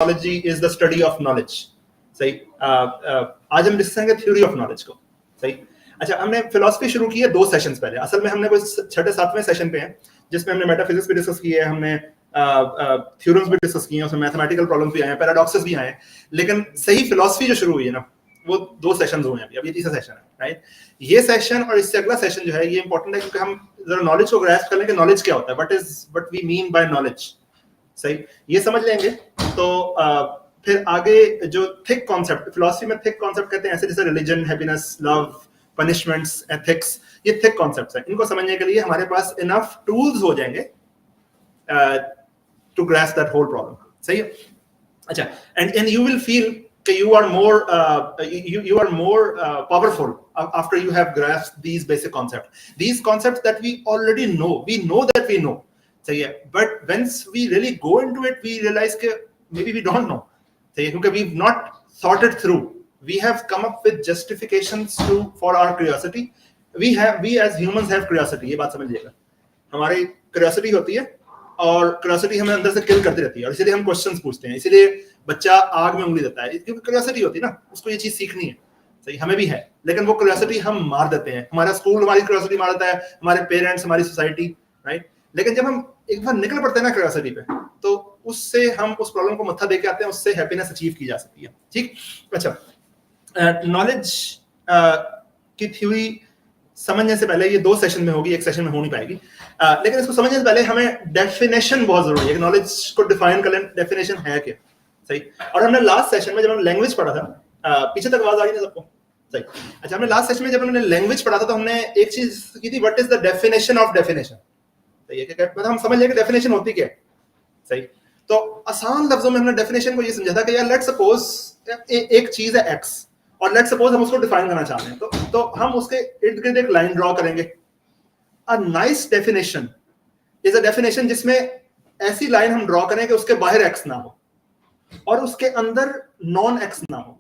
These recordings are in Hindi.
Technology is the study of knowledge. सही। आज हम डिस्कस करेंगे थ्योरी ऑफ नॉलेज को। सही। अच्छा, हमने फिलॉसफी शुरू की है 2 सेशंस पहले। असल में हमने कोई 6-7वें सेशन पे हैं जिसमें हमने मेटाफिजिक्स भी डिस्कस की है, हमने थ्योरम्स भी डिस्कस किए हैं, उसमें मैथमेटिकल प्रॉब्लम्स भी आए हैं, पैराडॉक्सेस भी आए हैं। लेकिन सही फिलॉसफी जो शुरू हुई है ना, वो 2 सेशंस हुए हैं अभी, तीसरा सेशन है, राइट। ये सेशन और इससे अगला सेशन जो है ये इंपॉर्टेंट है क्योंकि हम जरा नॉलेज को ग्रैस्प कर लें कि नॉलेज क्या होता है, what we mean by knowledge. सही, ये समझ लेंगे तो फिर आगे जो थिक कॉन्सेप्ट, फिलॉसफी में थिक कॉन्सेप्ट कहते हैं ऐसे जैसे religion, happiness, love, punishments, ethics, ये थिक कॉन्सेप्ट्स हैं। इनको समझने के लिए हमारे पास इनफ टूल्स हो जाएंगे to grasp that whole problem. सही है। अच्छा, एंड यू विल फील कि you are more powerful after you have grasped these basic concepts that we already know. We know that we know. So yeah, but once we really go into it, we realize that maybe we don't know. So yeah, because we've not thought it through. We have come up with justifications for our curiosity. We as humans have curiosity. ये बात समझिएगा। हमारी curiosity होती है और curiosity हमें अंदर से kill करती रहती है और इसीलिए हम questions पूछते हैं। इसीलिए बच्चा आग में उंगली देता है क्योंकि curiosity होती है ना, उसको ये चीज सीखनी है। सही, हमें भी है, लेकिन वो curiosity हम मार देते हैं। हमारा स्कूल हमारी curiosity मार देता है, हमारे पेरेंट्स, हमारी सोसाइटी, राइट। लेकिन जब हम एक बार निकल पड़ते हैं ना क्यूरियोसिटी पे, तो उससे हम उस प्रॉब्लम को मत्था देके आते हैं, उससे हैप्पीनेस अचीव की जा सकती है। ठीक। अच्छा, नॉलेज की थ्योरी समझने से पहले, ये 2 सेशन में होगी, एक सेशन में हो नहीं पाएगी, लेकिन इसको समझने से पहले हमें डेफिनेशन बहुत जरूरी है। नॉलेज को डिफाइन कर लें, डेफिनेशन है क्या। सही। और हमने लास्ट सेशन में जब हमने लैंग्वेज पढ़ा था, पीछे तक आवाज आ रही है सबको? सही। अच्छा, हमने लास्ट सेशन में जब हमने लैंग्वेज पढ़ा था तो हमने एक चीज की थी, what is the definition of definition. सही है, मतलब हम समझ लें कि डेफिनेशन होती क्या है। सही। तो आसान लफ्जों में हमने डेफिनेशन को ये समझा था कि यार लेट्स सपोज एक चीज है x और लेट्स सपोज हम उसको डिफाइन करना चाह रहे हैं, तो हम उसके इर्द गिर्द एक लाइन ड्रॉ करेंगे। A nice definition is a definition जिसमें ऐसी लाइन हम ड्रॉ करें कि उसके बाहर x ना हो और उसके अंदर नॉन x ना हो।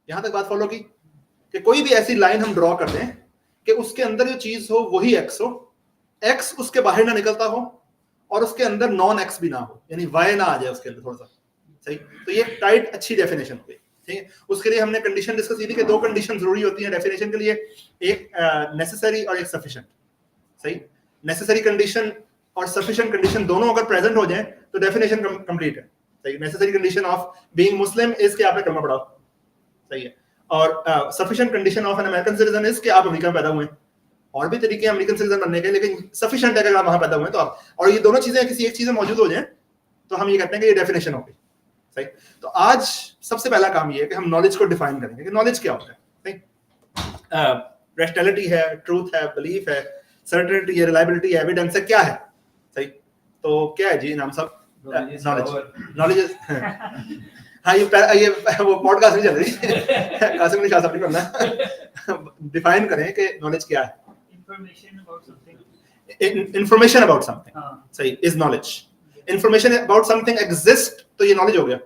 यहां तक बात फॉलो की कि कोई भी ऐसी लाइन हम ड्रॉ कर दें कि उसके अंदर जो चीज हो वही x हो, x उसके बाहर ना निकलता हो और उसके अंदर नॉन x भी ना हो, यानी y ना आ जाए उसके अंदर थोड़ा सा। सही। तो ये टाइट अच्छी डेफिनेशन हो गई। ठीक है। उसके लिए हमने कंडीशन डिस्कस की थी कि 2 कंडीशन जरूरी होती हैं डेफिनेशन के लिए, एक नेसेसरी और एक सफिशिएंट। सही। नेसेसरी कंडीशन और सफिशिएंट कंडीशन दोनों अगर प्रेजेंट हो जाएं तो डेफिनेशन कंप्लीट है। सही। Necessary condition of being Muslim is कि आपने कलमा पढ़ा। सही है। और sufficient condition of an American citizen is कि आप अमेरिका में पैदा हुए। और भी तरीके हैं अमेरिकन सिटीजन बनने के, लेकिन सफिशिएंट है अगर आप वहां पैदा हुए तो आप, और ये दोनों चीजें किसी एक चीज में मौजूद हो जाएं तो हम ये कहते हैं कि ये डेफिनेशन हो गई। सही। तो आज सबसे पहला काम ये है कि हम नॉलेज को डिफाइन करेंगे कि नॉलेज क्या होता है। सही। रैशनैलिटी है, ट्रूथ है, बिलीफ है, सर्टेनिटी है, रिलायबिलिटी है, एविडेंस है, क्या है। सही। तो क्या है जी नाम सब? नॉलेज। हाँ, ये वो पॉडकास्ट नहीं चल रही। कासिम ने शायद अपनी करना डिफाइन करें कि नॉलेज क्या है। information about something सही is knowledge. Information about something exist तो ये knowledge हो गया।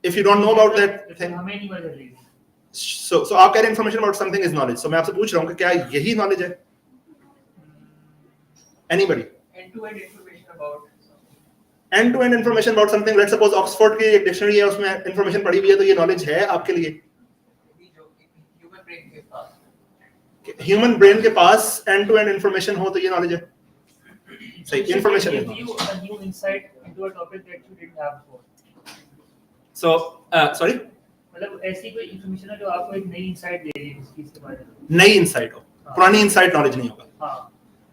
If you don't know about that thing, हमें नहीं पता चलेगी। So आप कह रहे हैं information about something is knowledge. So मैं आपसे पूछ रहा हूँ कि क्या यही knowledge है? Anybody? End-to-end information about something. Let's suppose Oxford की एक डिक्शनरी है, उसमें information पढ़ी हुई है, तो ये knowledge है आपके लिए? ह्यूमन ब्रेन के पास एंड टू एंड इंफॉर्मेशन हो तो ये नॉलेज है। सही। इंफॉर्मेशन है। सो सॉरी, मतलब ऐसी कोई इंफॉर्मेशन है जो आपको एक नई इनसाइट दे रही है इस चीज के बारे में। नई इनसाइट हो, पुरानी इनसाइट नॉलेज नहीं होगा।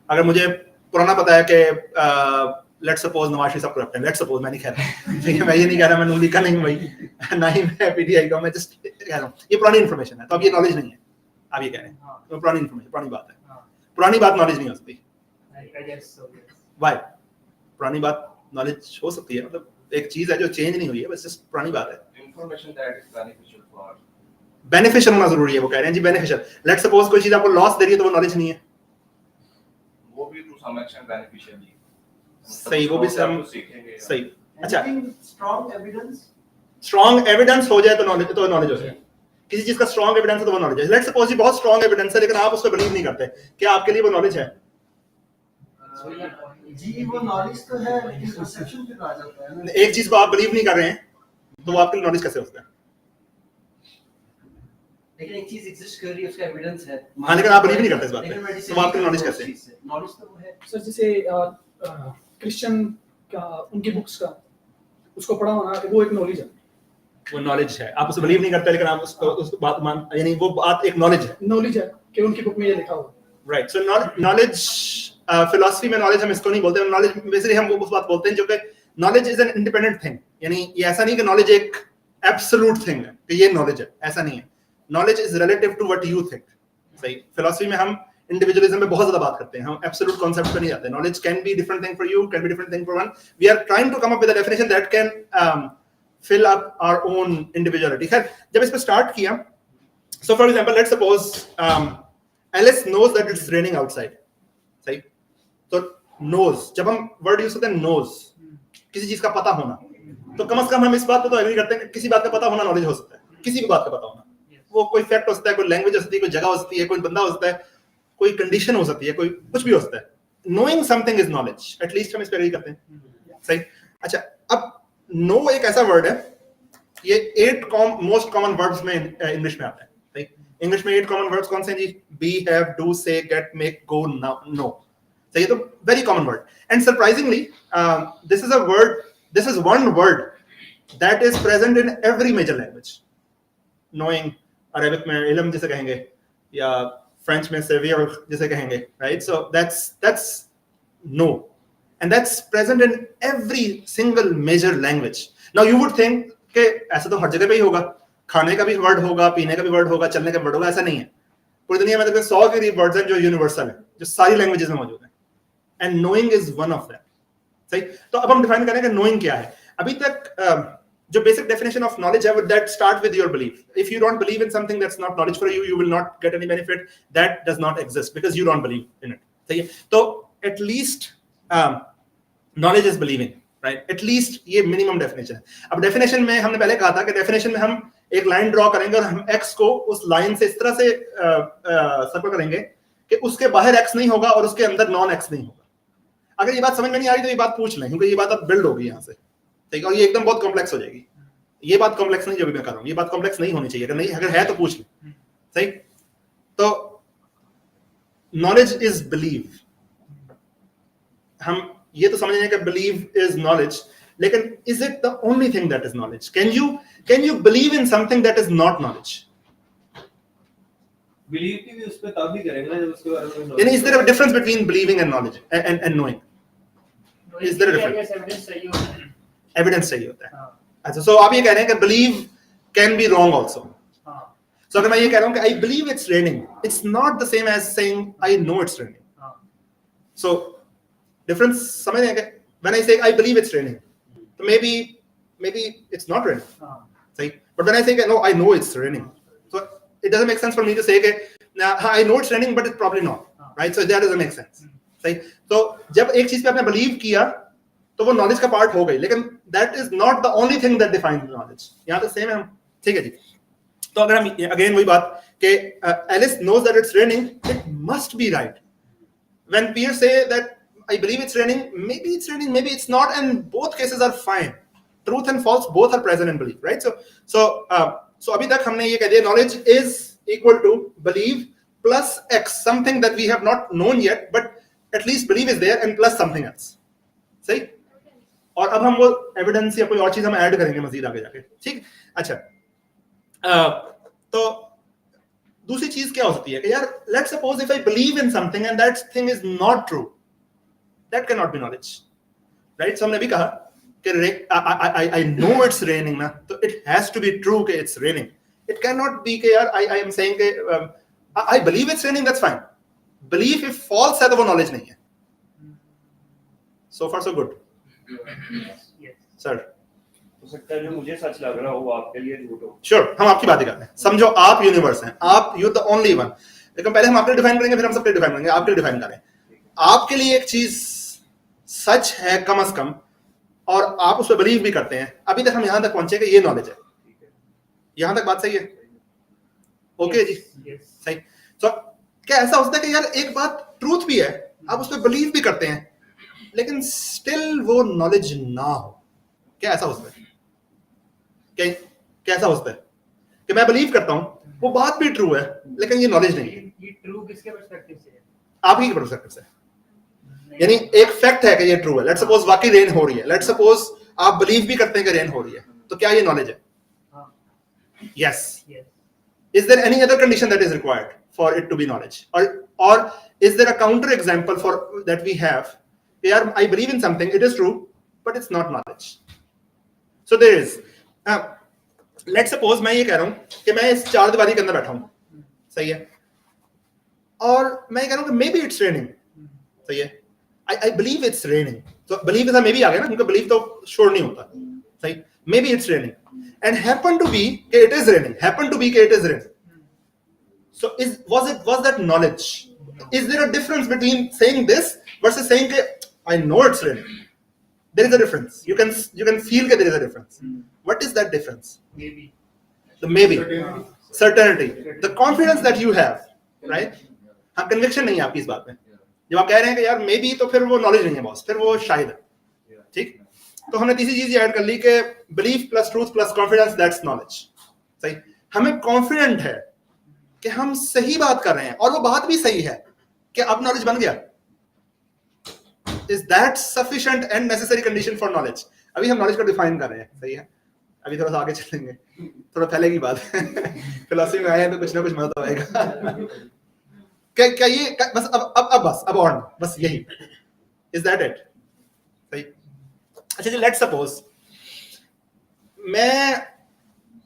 अगर मुझे पुराना पता है कि लेट्स सपोज नवाज शरीफ साहब करप्ट है, लेट्स सपोज, मैं नहीं कह रहा, मैं ये नहीं कह रहा, मैं नूली का नहीं भाई, ना ही मैं पीटीआई का, मैं जस्ट कह रहा हूँ ये पुरानी इन्फॉर्मेशन है, तो अब ये नॉलेज नहीं है। आप ये कह रहे हैं तो पुरानी इन्फॉर्मेशन, पुरानी बात है। पुरानी बात नॉलेज नहीं हो सकती। वाई? पुरानी बात नॉलेज हो सकती है, मतलब एक चीज है जो चेंज नहीं हुई है, बस जस्ट पुरानी बात है। Information that is beneficial for, beneficial होना जरूरी है, वो कह रहे हैं जी बेनिफिशियल। लेट्स सपोज कोई चीज आपको लॉस दे रही है तो वो नॉलेज नहीं है। वो भी टू सम एक्सटेंट बेनिफिशियल ही। सही, वो भी सब सही। अच्छा, स्ट्रॉन्ग एविडेंस हो जाए तो नॉलेज हो जाए। किसी चीज का स्ट्रॉन्ग एविडेंस है तो वो नॉलेज है। लेट्स सपोज ये बहुत स्ट्रॉन्ग एविडेंस है लेकिन आप उस पर बिलीव नहीं करते, क्या आपके लिए वो नॉलेज है? जी वो नॉलेज तो है लेकिन परसेप्शन पे आ जाता है ना। एक चीज को आप बिलीव नहीं कर रहे हैं तो वो आपके नॉलेज कैसे होता है? लेकिन एक चीज एग्जिस्ट कर रही है, उसका एविडेंस है। हाँ, लेकिन आप बिलीव नहीं करते इस बात पे, तो आपकी नॉलेज कैसे है? नॉलेज तो वो है सर, जैसे क्रिश्चियन का उनकी बुक्स का उसको पढ़ा होना, वो एक नॉलेज है। वो नॉलेज है, आप उसे बिलीव नहीं करते लेकिन आप उस बात मान, यानी वो बात एक नॉलेज है कि उनकी बुक में ये लिखा हुआ है। राइट। सो नॉलेज, फिलॉसफी में नॉलेज हम इसको नहीं बोलते, नॉलेज बेसिकली हम उस बात बोलते हैं जो कि knowledge is an independent thing, यानी ये ऐसा नहीं कि नॉलेज एक एब्सोल्यूट थिंग है कि ये नॉलेज है, ऐसा नहीं है। Knowledge is relative to what you think. सही, फिलॉसफी में हम इंडिविजुअलिज्म में बहुत ज्यादा बात करते हैं, हम एब्सोल्यूट कॉन्सेप्ट पे नहीं जाते। Knowledge can be different thing for you, can be different thing for one. We are trying to come up with a definition that can fill up our own individuality. खैर, जब इस पे स्टार्ट किया, so for example, let's suppose Alice knows that it's raining outside. सही, तो knows, जब हम वर्ड यूज करते हैं knows, किसी चीज का पता होना, तो कम से कम हम इस बात पे तो एग्री करते हैं कि किसी बात का पता होना नॉलेज हो सकता है, किसी भी बात का पता होना। वो कोई फैक्ट हो सकता है, कोई लैंग्वेज हो सकती है, कोई जगह हो सकती है, कोई बंदा हो सकता है, कोई कंडीशन हो सकती है, कोई कुछ भी हो सकता है। Knowing something is knowledge, at least हम इस पे एग्री करते हैं। सही, अच्छा, अब नो एक ऐसा वर्ड है, ये 8 मोस्ट कॉमन वर्ड्स में इंग्लिश में आता है। इंग्लिश में 8 कॉमन वर्ड्स कौन से हैं जी? Be, have, do, say, get, make, go, know. सही, तो very common word, and surprisingly this is one word that is present in every major language. Knowing, Arabic में इल्म जिसे कहेंगे, या फ्रेंच में सेवियर जिसे कहेंगे, right? So that's know, and that's present in every single major language. Now you would think कि ऐसा तो हर जगह पे ही होगा, खाने का भी वर्ड होगा, पीने का भी वर्ड होगा, चलने का वर्ड होगा, ऐसा नहीं है। पूरी दुनिया में तकरीबन 100 के करीब वर्ड्स हैं जो यूनिवर्सल हैं, जो सारी लैंग्वेजेस में मौजूद हैं, and knowing is one of them. सही, तो अब हम डिफाइन करें कि knowing क्या है। अभी तक जो बेसिक डेफिनेशन ऑफ नॉलेज है, that start with your belief. If you don't believe in something that's not knowledge for you, you will not get any benefit. That does not exist because you don't believe in it. सही है, तो at least knowledge is believing, right? At least ये मिनिमम डेफिनेशन है। अब डेफिनेशन में हमने पहले कहा था कि डेफिनेशन में हम एक लाइन ड्रॉ करेंगे और हम x को उस लाइन से इस तरह से सर्कल करेंगे कि उसके बाहर x नहीं होगा और उसके अंदर नॉन x नहीं होगा। अगर ये बात समझ में नहीं आ रही तो ये बात पूछ लें, क्योंकि ये बात अब बिल्ड होगी यहाँ से, ठीक है? और ये एकदम बहुत कॉम्प्लेक्स हो जाएगी। ये बात कॉम्प्लेक्स नहीं, जो भी मैं कर रहा हूँ, ये बात कॉम्प्लेक्स नहीं होनी चाहिए। अगर नहीं, अगर है तो पूछ लें। सही, तो नॉलेज इज बिलीव। हम ये तो समझ रहे हैं कि believe is knowledge, लेकिन is it the only thing that is knowledge? Can you believe in something that is not knowledge? Believe की भी उस पे तब भी करेंगे ना जब उसके बारे में यानी is there a difference between believing and knowledge and knowing? Is there a difference? Evidence चाहिए होता है। अच्छा, so आप ये कह रहे हैं कि believe can be wrong also. So अगर मैं ये कह रहा हूँ कि I believe it's raining, it's not the same as saying I know it's raining. So difference समझ रहे हैं कि when I say I believe it's raining, so maybe it's not raining. सही, but when I say no, I know it's raining, so it doesn't make sense for me to say कि I know it's raining but it's probably not, right? So that doesn't make sense. सही, तो जब एक चीज पे आपने believe किया तो वो knowledge का part हो गई, लेकिन that is not the only thing that defines knowledge. यहाँ तो same है हम, ठीक है जी। तो अगर हम again वही बात कि Alice knows that it's raining, it must be right. When peers say that I believe it's raining, maybe it's not, and both cases are fine. Truth and false both are present in belief, right? So अभी तक हमने ये कह दिया knowledge is equal to believe plus x, something that we have not known yet, but at least believe is there, and plus something else. सही? और अब हम वो evidence या कोई और चीज हम ऐड करेंगे मजीद आगे जाके, ठीक? अच्छा, तो दूसरी चीज क्या हो सकती है कि यार let's suppose if I believe in something and that thing is not true, that cannot be knowledge, right? So हमने भी कहा कि I know it's raining ना, तो it has to be true कि it's raining. It cannot be कि यार I am saying कि I believe it's raining, that's fine. Belief if false है तो वो knowledge नहीं है। So far so good. Sir. हो सकता है जो मुझे सच लग रहा हो वो आपके लिए झूठ हो। Sure, हम आपकी बात ही करते हैं। समझो आप यूनिवर्स हैं, आप you're the only one. लेकिन पहले हम आपके लिए डिफाइन करेंगे, फिर हम सबके लिए डिफाइन करेंगे। आपके लिए डिफाइन करें, आपके लिए एक चीज सच है कम से कम, और आप उस पर बिलीव भी करते हैं। अभी तक हम यहां तक पहुंचे कि ये नॉलेज है। यहां तक बात सही है? ओके जी, सही। तो क्या ऐसा होता है कि यार एक बात ट्रूथ भी है, आप उस पर बिलीव भी करते हैं, लेकिन स्टिल वो नॉलेज ना हो, क्या ऐसा हो सकता है? कैसा हो सकता है कि मैं बिलीव करता हूं वो बात भी ट्रू है लेकिन ये नॉलेज नहीं है? ये ट्रू किसके पर्सपेक्टिव से है? आप ही के पर्सपेक्टिव से, यानी एक फैक्ट है कि ये ट्रू है। लेट्स सपोज वाकई रेन हो रही है, लेट्स सपोज आप बिलीव भी करते हैं कि रेन हो रही है, तो क्या ये नॉलेज है? Yes. Yes. Is there any other condition that is required for it to be knowledge, or is there a counter example for that we have? Yeah, I believe in something, it is true, but it's not knowledge. So there is let's suppose मैं ये कह रहा हूं कि मैं इस चार दीवारी के अंदर बैठा हूं, सही है, और मैं ये कह रहा हूं कि मे बी इट्स रेनिंग, सही है, I believe it's raining. So believe is a maybe आ गया ना, क्योंकि believe तो sure नहीं होता, सही, maybe it's raining and happen to be कि it is raining, happen to be कि it is raining. So was that knowledge? Is there a difference between saying this versus saying कि I know it's raining? There is a difference. You can feel that there is a difference. What is that difference? Maybe. The maybe, certainty, the confidence that you have, right? हाँ, conviction नहीं है आपकी इस बात में। जब आप कह रहे हैं कि यार मे बी, तो फिर वो नॉलेज नहीं है बॉस, फिर वो शायद है, ठीक। तो हमने तीसरी चीज ऐड कर ली कि belief plus truth plus confidence, that's knowledge, सही। हमें कॉन्फिडेंट है कि हम सही बात कर रहे हैं और वो बात भी सही है, कि अब नॉलेज बन गया। Is that sufficient and necessary condition for knowledge? अभी हम नॉलेज को डिफाइन कर रहे हैं, सही है, अभी थोड़ा सा आगे चलेंगे, थोड़ा पहले की बात है। फिलॉसफी में आए हैं तो कुछ ना कुछ मदद आएगा। क्या ये बस अब और बस यही, इज दैट इट? सही। अच्छा जी, लेट्स सपोज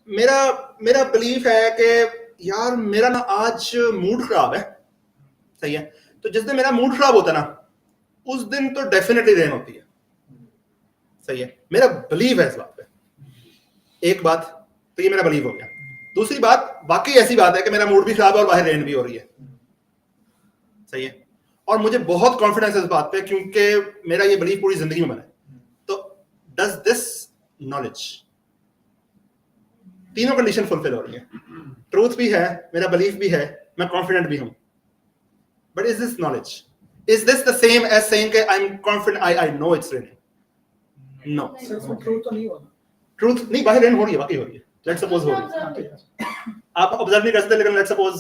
मेरा बिलीफ है कि यार मेरा ना आज मूड खराब है, सही है, तो जिस दिन मेरा मूड खराब होता है ना, उस दिन तो डेफिनेटली रेन होती है, सही है, मेरा बिलीव है इस बात पे। एक बात तो ये मेरा बिलीव हो गया। दूसरी बात, वाकई ऐसी बात है कि मेरा मूड भी खराब है और बाहर रेन भी हो रही है, सही है, और मुझे बहुत कॉन्फिडेंस है इस बात पे क्योंकि मेरा ये बिलीफ पूरी जिंदगी में बना है। तो डज दिस नॉलेज, तीनों कंडीशन फुलफिल हो रही है, ट्रूथ भी है, मेरा बिलीफ भी है, मैं कॉन्फिडेंट भी हूं, but is this knowledge? Is this the same as saying I am confident, I know it's raining? No, truth तो नहीं होगा। ट्रूथ नहीं, बाहर रेन हो रही है, वाकई हो रही है, लेट्स सपोज हो रही है, आप ऑब्जर्व नहीं कर सकते, लेकिन लेट्स सपोज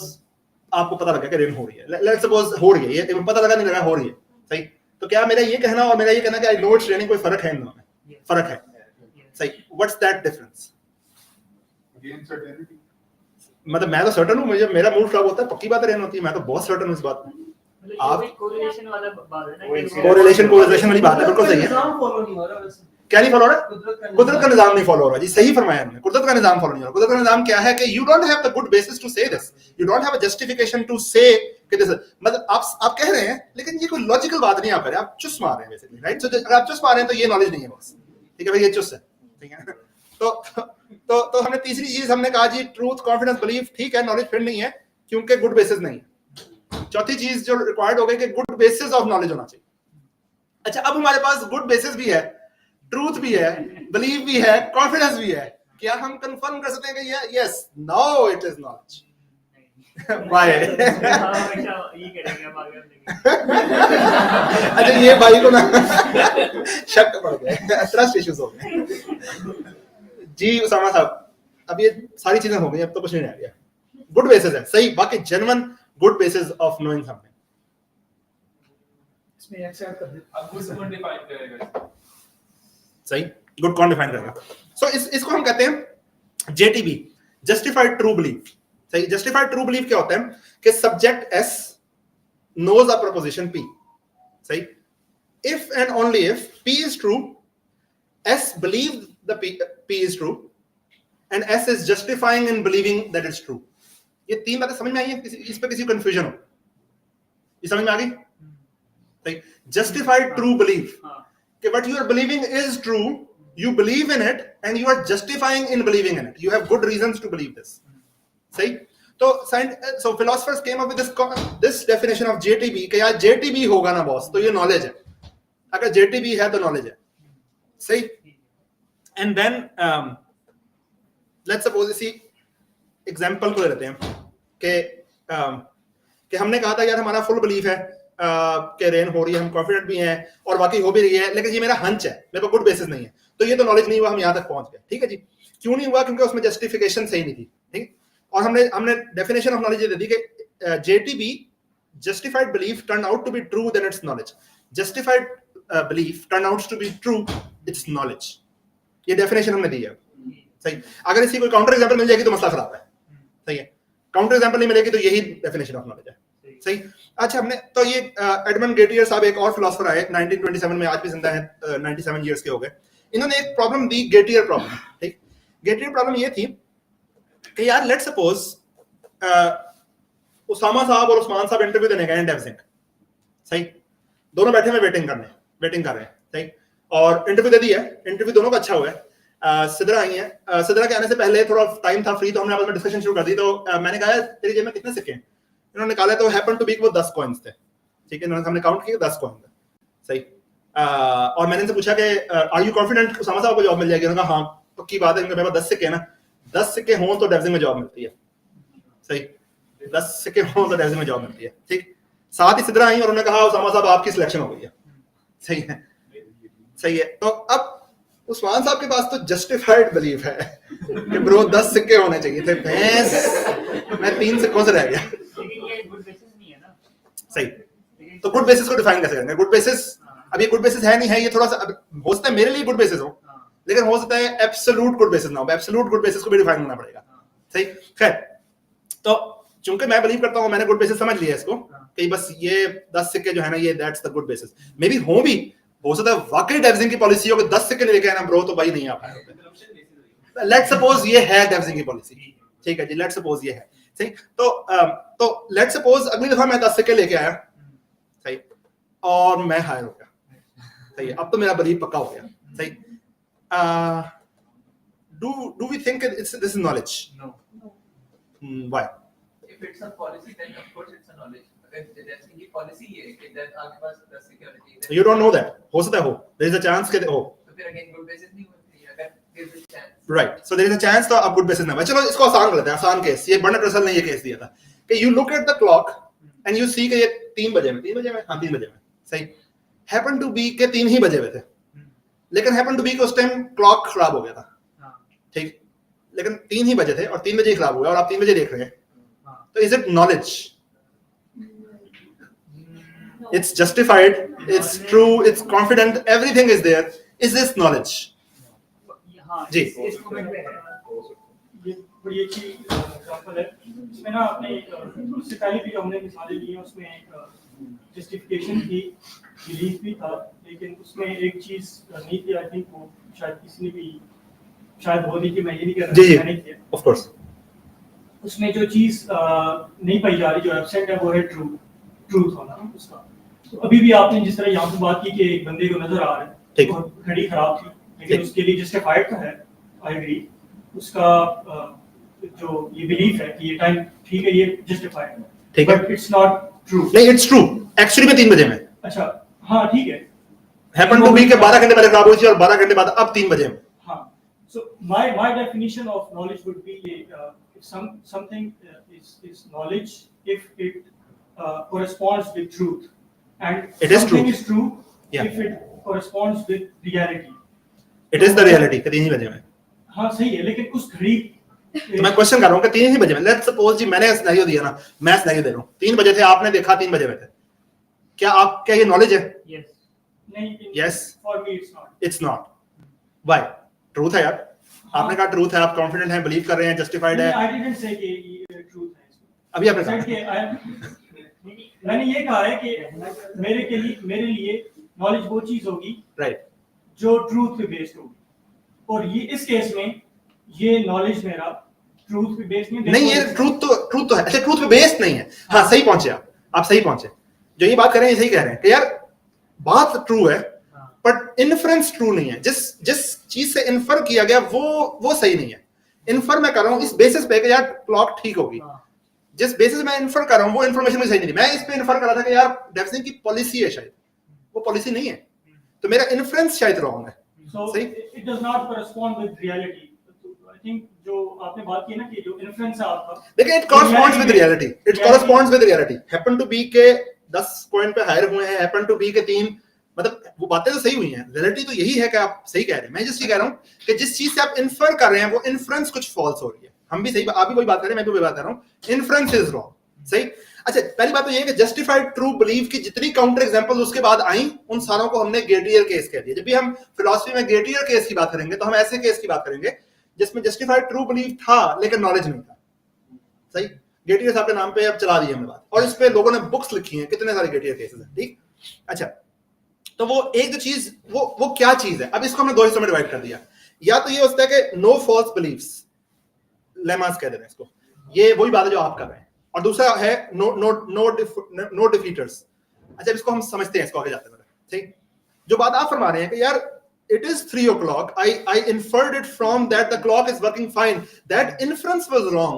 आपको पता लगा कि रेन हो रही है, लेट्स सपोज हो रही है, ये पता लगा नहीं लगा, हो रही है, सही। तो क्या मेरा ये कहना और मेरा ये कहना कि आई नो इट्स रेनिंग, कोई फर्क है इन दोनों में? फर्क है, सही। What's that difference? मतलब मैं तो सर्टन हूं, मुझे मेरा मूड खराब होता है, पक्की बात है रेन होती है, मैं तो बहुत सर्टन हूं इस बात में। आप कोरिलेशन वाला बात है ना, कोरिलेशन वाली बात है, बिल्कुल सही है। निजाम फॉलो नहीं हो रहा वैसे। क्या नहीं फॉलो हो रहा? कुदरत का निजाम नहीं फॉलो हो रहा जी, सही फरमाया हमने, कुदरत का निजाम फॉलो नहीं हो रहा। कुदरत का निजाम क्या है कि you don't have the good basis to say this, you don't have a justification to say कि दिस, मतलब आप कह रहे हैं लेकिन ये कोई लॉजिकल बात नहीं आप कह रहे हैं, आप चुस मार रहे हैं बेसिकली, राइट। सो अगर आप चुस मार रहे हैं तो ये नॉलेज नहीं है बॉस, ठीक है भाई, ये चुस है, ठीक है। तो हमने तीसरी चीज हमने कहा जी, ट्रूथ, कॉन्फिडेंस, बिलीफ, ठीक है, नॉलेज फिर नहीं है क्योंकि गुड बेसिस नहीं है। चौथी चीज जो रिक्वायर्ड हो गई कि गुड बेसिस ऑफ नॉलेज होना चाहिए। अच्छा, अब हमारे पास गुड बेसिस भी है, ट्रूथ भी है, बिलीव भी है, कॉन्फिडेंस भी है, क्या हम कंफर्म कर सकते हैं कि yes, no it is knowledge? Why? हमेशा ये करेंगे हम आगे अच्छा, ये भाई को ना शक पड़ गया, ट्रस्ट इश्यूज हो गए जी। उसामा साहब, अब ये सारी चीजें हो गई, अब तो कुछ नहीं रह गया। गुड बेसिस है, सही, बाकी genuine good basis of knowing something. इसमें एक्स ऐड कर दे। अब गुड डिफाइन करेगा, सही, गुड कौन डिफाइन करेगा? सो इसको हम कहते हैं जेटीबी, जस्टिफाइड ट्रू बिलीफ, सही। जस्टिफाइड ट्रू बिलीफ क्या होता है कि subject S knows a proposition P, सही। If and only if P is true, S believe the P is true and S is justifying in believing that is true. ये तीन बातें समझ में आई है? इस पे किसी कंफ्यूजन हो? ये समझ में आ गई? सही। जस्टिफाइड ट्रू बिलीफ कि what you are believing is true, you believe in it and you are justifying in believing in it, you have good reasons to believe this, सही। so philosophers came up with this definition of JTB कि यार JTB होगा ना बॉस तो ये नॉलेज है, अगर JTB है तो नॉलेज है, सही। and then let's suppose इसी एग्जांपल को लेते हैं कि हमने कहा था यार हमारा फुल बिलीफ है कि रेन हो रही है, हम कॉन्फिडेंट भी हैं और वाकई हो भी रही है, लेकिन ये मेरा हंच है, मेरे को गुड बेसिस नहीं है, तो ये तो नॉलेज नहीं हुआ, हम यहाँ तक पहुंच गए। ठीक है जी, क्यों नहीं हुआ? क्योंकि उसमें जस्टिफिकेशन सही नहीं थी। ठीक, और हमने डेफिनेशन ऑफ नॉलेज ये दे दी कि JTB, justified belief turned out to be true than its knowledge. Justified belief turned out to be true its knowledge. ये डेफिनेशन हमने दी है। सही, अगर इसी कोई काउंटर एग्जांपल मिल जाएगी तो मसला खराब है। सही है, काउंटर एग्जांपल नहीं मिलेगी तो यही डेफिनेशन ऑफ नॉलेज है। सही, अच्छा, हमने तो ये एडमंड गेटियर साहब एक और फिलोसोफर आए 1927 में, आज भी जिंदा है, 97 इयर्स के हो गए। इन्होंने एक प्रॉब्लम दी, गेटियर प्रॉब्लम। ठीक, गेटियर प्रॉब्लम ये थी कि यार लेट्स सपोज उसामा साहब और उस्मान साहब इंटरव्यू देने गए हैं डेवजिंग। सही, दोनों बैठे हुए वेटिंग कर रहे हैं। सही, और इंटरव्यू दे दिया, इंटरव्यू दोनों का अच्छा हुआ है। सिदरा आई है, सिदरा के आने से पहले थोड़ा टाइम था फ्री, तो हमने आपस में डिस्कशन शुरू कर दी। तो मैंने कहा तेरी जेब में कितने सिक्के हैं? इन्होंने निकाले तो हैपन टू बी वो 10 कॉइन्स थे। ठीक है, इन्होंने हमने काउंट किया 10 कॉइन थे। सही, और मैंने इनसे पूछा कि आर यू कॉन्फिडेंट उसामा साहब को जॉब मिल जाएगी? उन्होंने कहा हाँ पक्की बात है, मेरे पास 10 सिक्के ना, 10 सिक्के हों तो डेवजिंग में जॉब मिलती है। सही, 10 सिक्के हों तो डेवजिंग में जॉब मिलती है। ठीक, साथ ही सिदरा आई और उन्होंने कहा उसामा साहब आपकी सिलेक्शन हो गई है। सही है, सही है। तो अब उस्मान साहब के पास तो जस्टिफाइड बिलीफ है कि ब्रो 10 सिक्के होने चाहिए थे, भैंस मैं 3 सिक्कों से रह गया। लेकिन ये गुड बेसिस नहीं है ना। सही, तो गुड बेसिस को डिफाइन कैसे करेंगे? गुड बेसिस, अब ये गुड बेसिस है नहीं है, ये थोड़ा सा हो सकता है मेरे लिए गुड बेसिस हो, लेकिन हो सकता है एब्सोल्यूट गुड बेसिस ना हो। एब्सोल्यूट गुड बेसिस को भी डिफाइन करना पड़ेगा। सही, खैर, तो चूंकि मैं बिलीव करता हूं, मैंने गुड बेसिस समझ लिया इसको कि बस ये 10 सिक्के जो है ना, ये that's the good basis. May be हो सकता है वाकई डेवजिंग की पॉलिसी हो कि 10 सिक्के लेके आना ब्रो, तो भाई नहीं आ पाएगा। लेट्स सपोज ये है डेवजिंग की पॉलिसी। ठीक है जी, लेट्स सपोज ये है। सही, तो लेट्स सपोज अगली दफा मैं 10 सिक्के लेके आया, सही, और मैं हायर हो गया। सही है, अब तो मेरा बिलीव पक्का हो गया। सही, do we think this is knowledge? No. Why? If it's a policy, then of course it's a knowledge. अगर जैसे कि policy ये है कि then आपके पास 10 security, You don't know that. हो सकता है हो, there is a chance कि हो। तो फिर again good basis नहीं होती है, अगर there is a chance. Right. So there is a chance तो अब good basis ना। चलो इसको आसान कर लेते हैं, आसान केस। ये बर्नार्ड रसल ने ये केस दिया था कि you look at the clock and you see कि ये 3 बजे में, हाँ 3 बजे में। सही, happen to be के 3 ही बजे हुए थे, लेकिन happen to be के उस टाइम क्लॉक खराब हो गया था। ठीक, लेकिन 3 ही बजे थे और 3 बजे ही खराब हो गया और आप 3 बजे देख रहे हैं, तो is it knowledge? It's justified, it's true, it's confident, everything is there. Is this knowledge? हाँ, जी। इस मोमेंट पे है। ये बड़ी अच्छी एग्जांपल है। इसमें ना आपने उससे पहले भी हमने मिसालें ली हैं, उसमें एक जस्टिफिकेशन थी, बिलीफ भी था, लेकिन उसमें एक चीज नहीं थी। आई थिंक वो शायद किसी ने भी शायद बोली कि मैं ये नहीं कर रहा, जी मैंने किया। ऑफ कोर्स, उसमें जो चीज नहीं पाई जा रही, जो एब्सेंट है, वो है ट्रूथ होना उसका। तो अभी भी आपने जिस तरह यहाँ पे बात की कि एक बंदे को नजर आ रहा है, ठीक, तो घड़ी खराब थी, लेकिन उसके लिए जस्टिफाइड तो है, आई एग्री। उसका जो ये बिलीफ है कि ये टाइम ठीक है, ये जस्टिफाइड है, ठीक है, बट इट्स नॉट ट्रू। नहीं इट्स ट्रू, एक्चुअली में 3 बजे में। अच्छा, हाँ ठीक है, हैपन टू बी के 12 घंटे पहले खराब हुई थी और 12 घंटे बाद अब 3 बजे में। हाँ, so my definition of knowledge would be something is knowledge if it corresponds with truth, and It is something true. is true Yeah. if it corresponds with reality. It is the reality कि 3 ही बजे में। हाँ सही है, लेकिन उस घड़ी तो मैं क्वेश्चन कर रहा हूँ कि 3 ही बजे में, लेट्स सपोज जी मैंने सिनेरियो दिया ना, मैं सिनेरियो दे रहा हूँ, 3 बजे थे, आपने देखा 3 बजे में थे, क्या ये नॉलेज है? Yes. नहीं, Yes. for me it's not. It's not. Why? Truth है यार, आपने कहा ट्रूथ है, आप कॉन्फिडेंट हैं, बिलीव कर रहे हैं, जस्टिफाइड है। I didn't say कि ये truth है इसमें। अभी आपने I said कि मैंने ये कहा है कि मेरे लिए नॉलेज वो चीज होगी राइट, जो ट्रूथ पे बेस्ड होगी, और ये इस केस में ये नॉलेज मेरा ट्रूथ पे बेस्ड नहीं, ये ट्रूथ तो है, अच्छा ट्रूथ पे बेस्ड नहीं है। हाँ सही पहुंचे आप सही पहुंचे, जो ये बात कर रहे हैं सही कह रहे हैं कि यार बात ट्रू है बट इन्फरेंस ट्रू नहीं है। जिस चीज से इन्फर किया गया वो सही नहीं है। इन्फर मैं कर रहा हूँ इस बेसिस पे कि यार क्लॉक ठीक होगी, जिस बेसिस में इन्फर कर रहा हूँ वो इन्फॉर्मेशन में सही नहीं थी। मैं इस पे इन्फर कर रहा था कि यार डेफिनेटली की पॉलिसी है, शायद वो पॉलिसी नहीं है, तो मेरा इन्फ्रेंस शायद रॉन्ग है। So it does not correspond with reality. I think जो आपने बात की ना कि जो इन्फ्रेंस है आपका, लेकिन it corresponds with reality. It corresponds with reality. Happen to be के 10 पॉइंट पे हायर हुए हैं, हैपन टू बी के 3, मतलब वो बातें तो सही हुई हैं, रियलिटी तो यही है कि आप सही कह रहे हैं। मैं जस्ट ये कह रहा हूँ कि जिस चीज से आप इन्फर कर रहे हैं वो इन्फ्रेंस कुछ फॉल्स हो रही है। हम भी सही, आप भी वही बात कर रहे हैं, मैं भी वही बात कर रहा हूँ, इन्फ्रेंस इज रॉन्ग। सही। अच्छा, पहली बात तो ये है कि जस्टिफाइड ट्रू बिलीव की जितनी काउंटर एग्जांपल्स उसके बाद आई, उन सारों को हमने गेटियर केस कह दिया। जब भी हम फिलॉसफी में गेटियर केस की बात करेंगे तो हम ऐसे केस की बात करेंगे जिसमें जस्टिफाइड ट्रू बिलीव था लेकिन नॉलेज नहीं था। सही। गेटियर साहब के नाम पे अब चला दी हमने बात, और इस पे लोगों ने बुक्स लिखी हैं, कितने सारे गेटियर केसेस हैं। ठीक। अच्छा, तो वो एक जो चीज, वो क्या चीज है, अब इसको हमने दो हिस्सों में डिवाइड कर दिया। या तो ये होता है कि नो फॉल्स बिलीव्स, लेमास कह देते हैं इसको, ये वही बात है जो आप कर रहे हैं, और दूसरा है नो डिफीटर्स। अच्छा, इसको हम समझते हैं, इसको आगे जाते हैं। ठीक। जो बात आप फरमा रहे हैं कि यार it is 3 o'clock, I inferred it from that the clock is working fine, that inference was wrong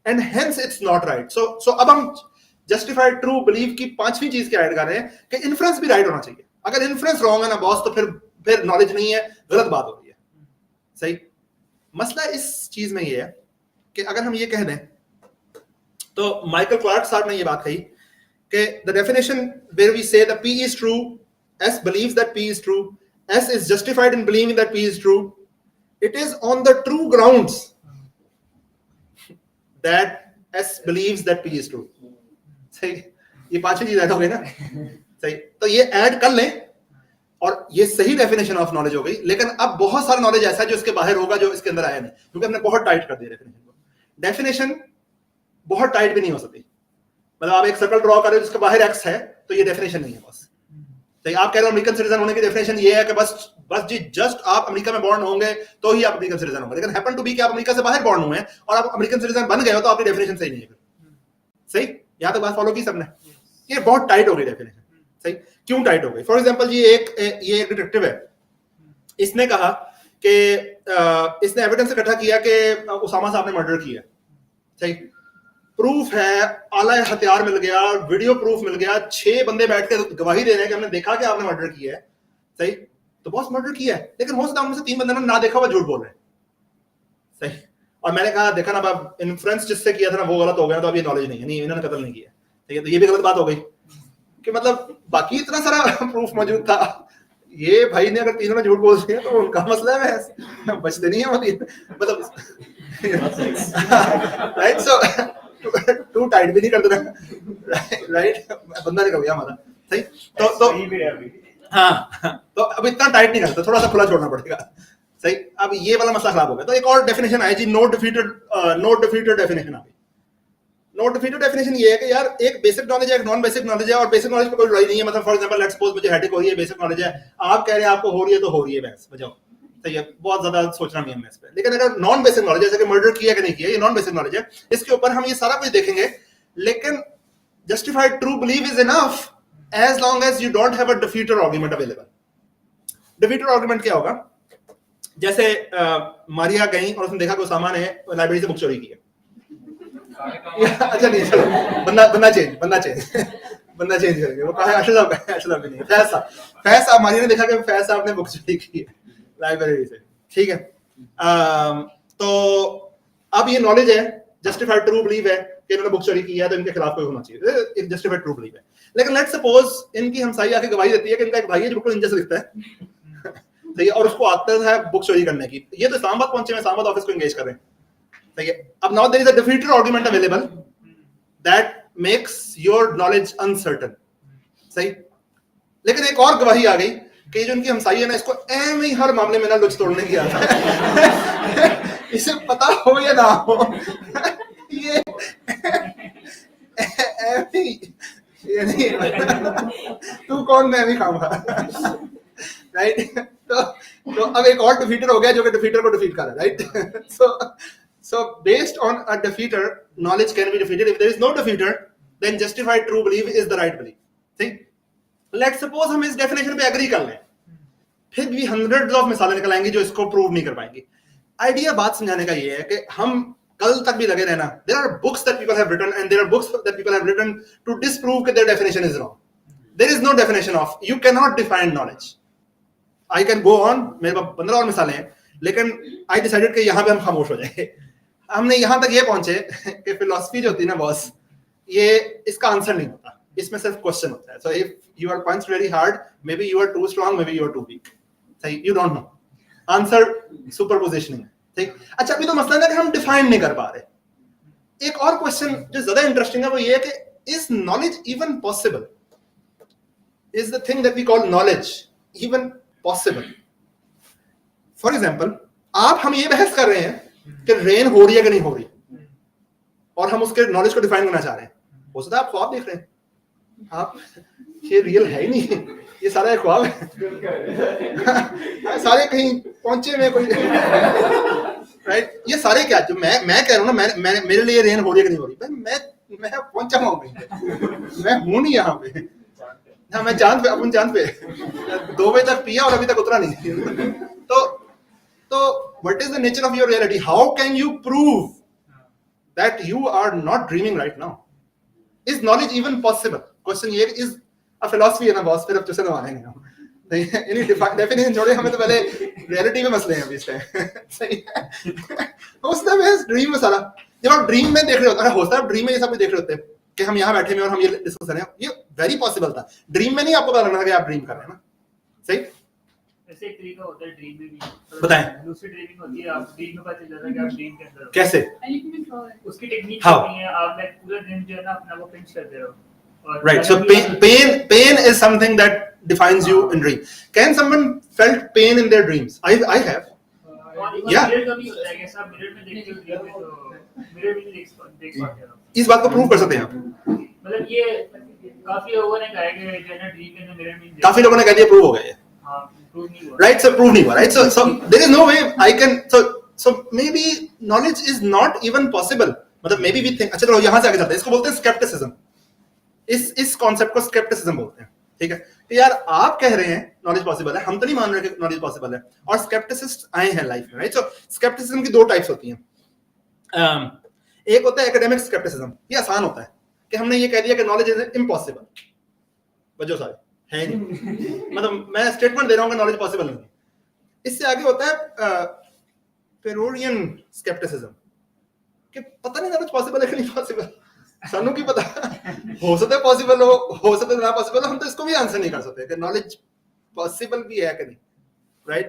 and hence it's not right. So अब हम justified true belief की पांचवी चीज क्या ऐड कर रहे हैं कि inference भी right होना चाहिए। अगर inference wrong है ना बॉस, तो फिर knowledge नहीं है, गलत बात हो रही है। सही। मसला इस चीज में ये है कि अगर हम ये कह दें, तो माइकल क्लार्क साहब ने ये बात कही कि the definition where we say the P is true, S believes that P is true, S is justified in believing that P is true, it is on the true grounds that S believes that P is true. सही। ये पांचवी चीज ऐड हो गई ना। सही। तो ये ऐड कर लें और ये सही डेफिनेशन ऑफ नॉलेज हो गई। लेकिन अब बहुत सारा नॉलेज ऐसा है जो इसके बाहर होगा, जो इसके अंदर आया नहीं, क्योंकि हमने बहुत टाइट कर दिया डेफिनेशन को। डेफिनेशन बहुत टाइट भी नहीं हो सकती। मतलब आप एक सर्कल ड्रॉ कर रहे हो जिसके बाहर एक्स है, तो ये डेफिनेशन नहीं है बस। तो आप कह रहे हो अमेरिकन सिटीजन होने की डेफिनेशन ये है कि बस जी जस्ट आप अमेरिका में बॉर्न होंगे तो ही आप अमेरिकन सिटीजन होंगे, लेकिन हैपन टू बी कि आप अमेरिका से बाहर बॉर्न हुए हैं और आप अमेरिकन सिटीजन बन गए हो, तो आपकी डेफिनेशन सही नहीं है। सही। यहां तक बात फॉलो की सबने? ये बहुत टाइट हो गई डेफिनेशन। सही। क्यों टाइट हो गई? फॉर एग्जांपल जी, ये डिटेक्टिव है, इसने कहा कि इसने एविडेंस इकट्ठा किया कि उसामा साहब ने मर्डर किया। सही। प्रूफ है, आला हथियार मिल गया, वीडियो प्रूफ मिल गया, 6 बंदे बैठ के गवाही दे रहे हैं कि हमने देखा कि आपने मर्डर किया है। सही। तो बॉस मर्डर किया है, लेकिन हो सकता है उनमें से 3 बंदे ना देखा हुआ झूठ बोल रहे हैं। सही। और मैंने कहा देखा ना, अब इन्फ्लुएंस जिससे किया था ना वो गलत हो गया, तो अब ये नॉलेज नहीं है, नहीं इन्होंने कत्ल नहीं किया। ठीक है, तो ये भी गलत बात हो गई कि मतलब बाकी इतना सारा प्रूफ मौजूद था। ये भाई ने अगर तीनों ने झूठ बोल दिया तो उनका मसला है, बचते नहीं है मतलब राइट। सो टू टाइट भी नहीं कर देना, राइट, बंदा निकल गया हमारा। सही। तो हाँ, तो अब इतना टाइट नहीं करता, थोड़ा सा खुला छोड़ना पड़ेगा। सही। अब ये वाला मसला खराब हो गया। तो एक और डेफिनेशन आई जी, नो डिफीटेड डेफिनेशन आ गई। नो डिफीटेड डेफिनेशन ये है कि यार एक बेसिक नॉलेज है, एक नॉन बेसिक नॉलेज है, और बेसिक नॉलेज पे कोई लड़ाई नहीं है। मतलब फॉर एग्जांपल लेट्स सपोज मुझे हेडेक हो रही है, बेसिक नॉलेज है, आप कह रहे हैं आपको हो रही है, तो हो रही है, बस बजाओ। सही है, बहुत ज्यादा सोचना नहीं है इस पे। लेकिन अगर नॉन बेसिक नॉलेज, जैसे कि मर्डर किया कि नहीं किया, ये नॉन बेसिक नॉलेज है, इसके ऊपर हम ये सारा कुछ देखेंगे, लेकिन justified true believe is enough as long as you don't have a defeater argument available. Defeater argument क्या होगा? जैसे मारिया गई और उसने देखा कि उसामा ने लाइब्रेरी से बुक चोरी की है। अच्छा नहीं, चलो बंदा चेंज करेंगे। वो कहा है अशरफ नहीं, फैज साहब मारिया ने देखा कि फैज साहब ने बुक चोरी की है लाइब्रेरी से। ठीक है। तो अब ये नॉलेज है, जस्टिफाइड ट्रू बिलीव है कि इन्होंने बुक चोरी की है, तो इनके खिलाफ कोई होना चाहिए, एक जस्टिफाइड ट्रू बिलीव है। लेकिन लेट्स सपोज इनकी हमसाई आके गवाही देती है कि इनका एक भाई है जो बिल्कुल इंजस लिखता है, सही है, और उसको आदत है बुक चोरी करने की। ये तो इस्लामाबाद पहुंचे, इस्लामाबाद ऑफिस को एंगेज कर रहे हैं। सही है। अब now there is a defeater argument available that makes your knowledge uncertain. सही। लेकिन एक और गवाही आ गई कि जो उनकी हमसाई है ना, इसको ऐम ही हर मामले में ना लुच तोड़ने की आदत है। इसे पता हो या ना हो, ये तू कौन, मैं भी खाऊंगा। राइट। तो अब एक और डिफीटर हो गया जो कि डिफीटर को डिफीट कर रहा है। Right. so based on a defeater, knowledge can be defeated. If there is no defeater, then justified true belief is the right belief. ठीक। लेट्स सपोज हम इस डेफिनेशन पे एग्री कर लें, फिर भी हंड्रेड्स ऑफ मिसालें निकल आएंगी जो इसको प्रूव नहीं कर पाएंगी। आइडिया बात समझाने का ये है कि हम कल तक भी लगे रहना, there are books that people have written and there are books that people have written to disprove कि their definition is wrong. There is no definition of, you can not define knowledge. I can go on, मेरे पास 15 और मिसालें हैं, लेकिन आई डिसाइडेड कि यहां पे हम खामोश हो जाएंगे। हमने यहां तक ये पहुंचे कि फिलॉसफी जो होती है ना बॉस, ये इसका आंसर नहीं होता। इसमें सिर्फ क्वेश्चन होता है. So if you are punched very hard, maybe you are too strong, maybe you are too weak. सही, you don't know. आंसर सुपरपोजिशनिंग है. ठीक. अच्छा, अभी तो मसला है कि हम डिफाइन नहीं कर पा रहे. एक और क्वेश्चन जो ज्यादा इंटरेस्टिंग है वो ये है कि is knowledge even possible? Is the thing that we call knowledge even possible? For example, हम ये बहस कर रहे हैं कि रेन हो रही है कि नहीं हो रही, और हम उसके नॉलेज को डिफाइन करना चाह रहे हैं. हो सकता है आप ख्वाब देख रहे हैं, आप ये रियल है ही नहीं, ये सारा एक ख्वाब है. सारे कहीं पहुंचे में कोई राइट. ये सारे क्या जो मैं कह रहा हूँ ना, मैं मेरे लिए रेन हो रही है कि नहीं हो रही, भाई मैं पहुंचा हूँ कहीं पे, मैं हूं नहीं यहाँ पे. हाँ, मैं चांद पे, अपन चांद पे 2 बजे तक पिया और अभी तक उतरा नहीं. तो what is the nature of your reality? How can you prove that you are not dreaming right now? Is knowledge even possible? Question ये is a philosophy है ना बॉस, फिर अब तुझसे नवाएंगे हम. इन्हीं डेफिनेशन छोड़े, हमें तो पहले रियलिटी में मसले हैं अभी इस टाइम. सही है. होता है ड्रीम में सारा, जब आप ड्रीम में देख रहे होते हैं, होता है ड्रीम में ये सब कुछ देख रहे होते हैं कि हम यहाँ बैठे हैं और हम ये डिस्कस कर रहे हैं. ये वेरी पॉसिबल था. ड्रीम में नहीं आपको पता लगना कि आप ड्रीम कर रहे हैं ना. सही. ऐसे एक तरीका होता है ड्रीम में भी. बताएं. लूसिड ड्रीमिंग होती है, आप ड्रीम में पता चल जाता है कि आप ड्रीम के अंदर हो. कैसे? उसकी टेक्निक How? होती है, आप लाइक पूरा दिन जो है ना अपना वो पिंच करते रहो. Right. So pain is something that defines you in dream. Can someone felt pain in their dreams? I have. Yeah. Mirror का भी होता है, ऐसा मिरर में देखते हो ड्रीम में, तो मिरर में देख पाते हो. इस बात को प्रूव कर सकते हैं आप. मतलब ये काफी लोगों ने कहा है कि जो है ना ड्रीम के अंदर मिरर में काफी लोगों ने कह दिया प्रूव हो गया ये. हाँ, प्रूव नहीं हुआ. Right. So prove नहीं हुआ. Right. So there is no way I can. So maybe knowledge is not even possible. मतलब maybe we think. अच्छा चलो यहाँ से आगे चलते हैं. इसको बोलते हैं skepticism. इस कॉन्सेप्ट को स्केप्टिसिज्म बोलते हैं. ठीक है. तो यार आप कह रहे हैं नॉलेज पॉसिबल है, हम तो नहीं मान रहे कि नॉलेज पॉसिबल है, और स्केप्टिसिस्ट आए हैं लाइफ में. राइट. सो स्केप्टिसिज्म की 2 टाइप्स होती हैं. एक होता है एकेडमिक स्केप्टिसिज्म. ये आसान होता है कि हमने ये कह दिया कि नॉलेज इज इम्पॉसिबल. वजह सारे है नहीं. मतलब मैं स्टेटमेंट दे रहा हूँ कि नॉलेज पॉसिबल नहीं. इससे आगे होता है पेरोरियन स्केप्टिसिज्म कि पता नहीं नॉलेज पॉसिबल है कि नहीं पॉसिबल. सानू की पता, हो सकता है पॉसिबल हो सकता है ना पॉसिबल. हम तो इसको भी आंसर नहीं कर सकते कि नॉलेज पॉसिबल भी है कि नहीं. राइट.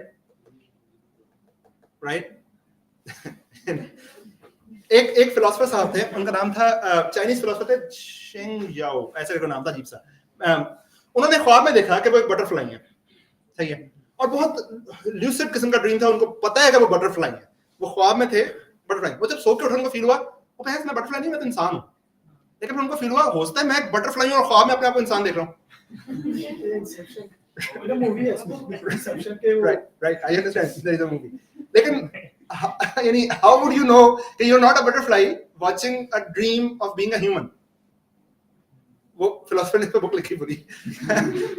एक फिलोसोफर साहब थे, उनका नाम था, चाइनीज फिलोसोफर थे, शेंग याओ ऐसा कोई नाम था अजीब सा. उन्होंने ख्वाब में देखा कि वो एक बटरफ्लाई है. सही है. और बहुत ल्यूसिड किस्म का ड्रीम था. उनको पता है कि वो बटरफ्लाई है. वो ख्वाब में थे बटरफ्लाई. वो जब सो के उठे उनको फील हुआ, वो कहा मैं बटरफ्लाई नहीं, मैं तो इंसान हूँ. लेकिन उनको फील हुआ हो सकता है मैं एक बटरफ्लाई हूँ और ख्वाब में अपने आप को इंसान देख रहा हूँ. Right. I understand. There is a movie. लेकिन यानी how would you know that you're not a butterfly watching a dream of being a human? वो फिलोसफर ने बुक लिखी पूरी.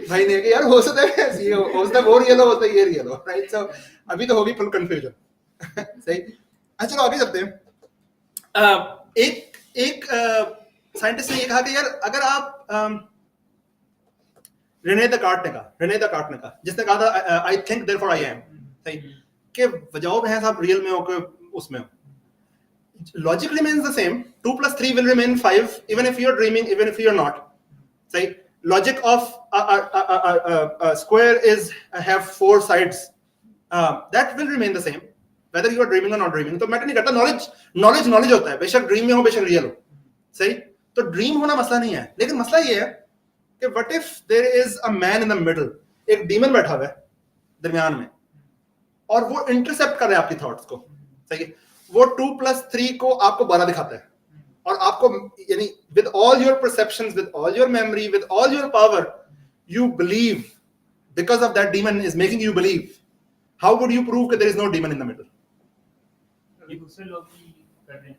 भाई ने कहा यार हो सकता है ऐसी हो सकता है वो रियल हो सकता है ये रियल हो. राइट. सो अभी तो होगी फुल कंफ्यूजन. सही. अच्छा चलो आगे चलते हैं. एक साइंटिस्ट ने ये कहा कि यार अगर आप रेने द कार्ट ने कहा, जिसने कहा था I think therefore I am. सही. कि बजाओ भैंस आप रियल में हो के उसमें हो. Logic remains the same. 2 + 3 will remain 5 even if you're dreaming, even if you're not. Say logic of a square is have 4 sides. That will remain the same whether you are dreaming or not dreaming. तो मैटर नहीं करता. knowledge होता है, बेशक ड्रीम में हो बेशक रियल हो. सही. तो ड्रीम होना मसला नहीं है, लेकिन मसला ये है कि what if there is a man in the middle. एक डीमन बैठा हुआ है दरमियान में और वो इंटरसेप्ट कर रहा है आपकी थॉट्स को. सही है. वो 2 + 3 को आपको 12 दिखाता है और आपको यानी with all your perceptions, with all your memory, with all your power, you believe because of that demon is making you believe. How would you prove कि there is no demon in the middle? अभी दूसरे लोग भी कर रहे हैं.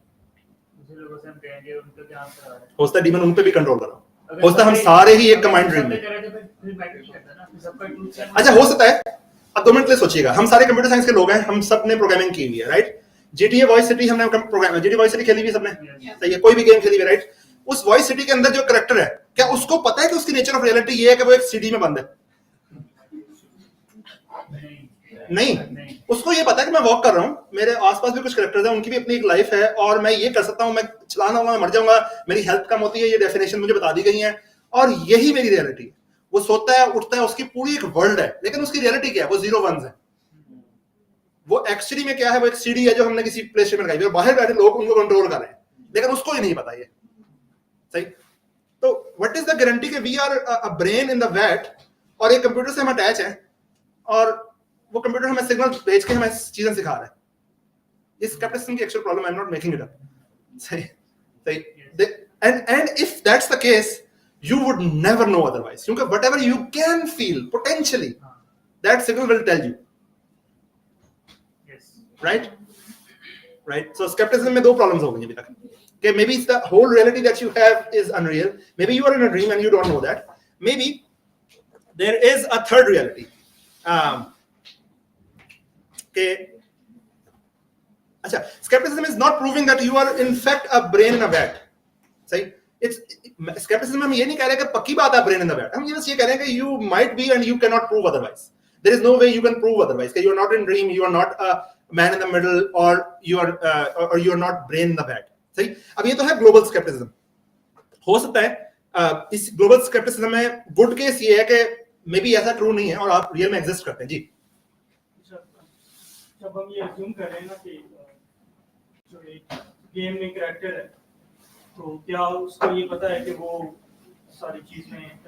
दूसरे लोगों से हम कहेंगे उनको क्या आंसर आ रहा है. हो सकता है डीमन उन पे भी कंट्रोल कर रहा हो. हो सकता है हम सारे ही एक कमांड ड्रीम में. अच्छा हो सकता है. अब 2 मिनट ले सोचिएगा. हम सारे कंप्यूटर साइंस के लोग हैं, हम सब ने प्रोग्रामिंग की हुई है. राइट. GTA वॉइस सिटी हमने प्रोग्राम GTA वॉइस सिटी खेली हुई सबने. सही है. कोई भी गेम खेली हुई. राइट. उस वॉइस सिटी के अंदर जो कैरेक्टर है, क्या उसको पता है कि उसकी नेचर ऑफ रियलिटी ये है कि वो एक सिटी में बंद है? नहीं. उसको ये पता है कि मैं वॉक कर रहा हूँ, मेरे आसपास भी कुछ कैरेक्टर्स हैं, उनकी भी अपनी एक लाइफ है और मैं ये कर सकता हूँ, मैं चलाना होगा, मैं मर जाऊंगा, मेरी हेल्थ कम होती है, ये डेफिनेशन मुझे बता दी गई है. और यही मेरी रियलिटी है। वो सोता है उठता है, उसकी पूरी एक वर्ल्ड है, लेकिन उसकी रियलिटी क्या है? वो 0 1s है। वो एक्चुअली में क्या है? वो एक सीडी है जो हमने किसी प्लेस में लगाई है, बाहर बैठे लोग उनको कंट्रोल कर रहे हैं, लेकिन उसको ही नहीं पता ये। सही। तो व्हाट इज द गारंटी कि we are a brain in the vat और एक कंप्यूटर से हम अटैच हैं और वो कंप्यूटर हमें सिग्नल भेज के हमें चीजें सिखा रहा है। इस स्केप्टिसिज्म की actual problem, I am not making it up. सही सही। And if that's the case, you would never know otherwise, क्योंकि whatever you can feel potentially, that signal will tell you. Yes. Right. So skepticism में 2 problems हो गई अभी तक कि maybe the whole reality that you have is unreal, maybe you are in a dream and you don't know that, maybe there is a third reality कि अच्छा, skepticism is not proving that you are in fact a brain in a vat. सही। Skepticism में हम ये नहीं कह रहे कि पक्की बात है ब्रेन इन द वैट, हम बस ये कह रहे हैं कि you might be and you cannot prove otherwise. There is no way you can prove otherwise कि you are not in dream, you are not a man in the middle, or you are not brain in the vat. सही। अब ये तो है ग्लोबल स्केप्टिसिज्म। हो सकता है इस ग्लोबल स्केप्टिसिज्म में गुड केस ये है कि मे बी ऐसा ट्रू नहीं है और आप रियल में एग्जिस्ट करते हैं। जी, जब हम ये अज्यूम कर रहे हैं ना कि जो एक गेम में कैरेक्टर है, तो क्या उसको ये पता है कि वो सारी चीज में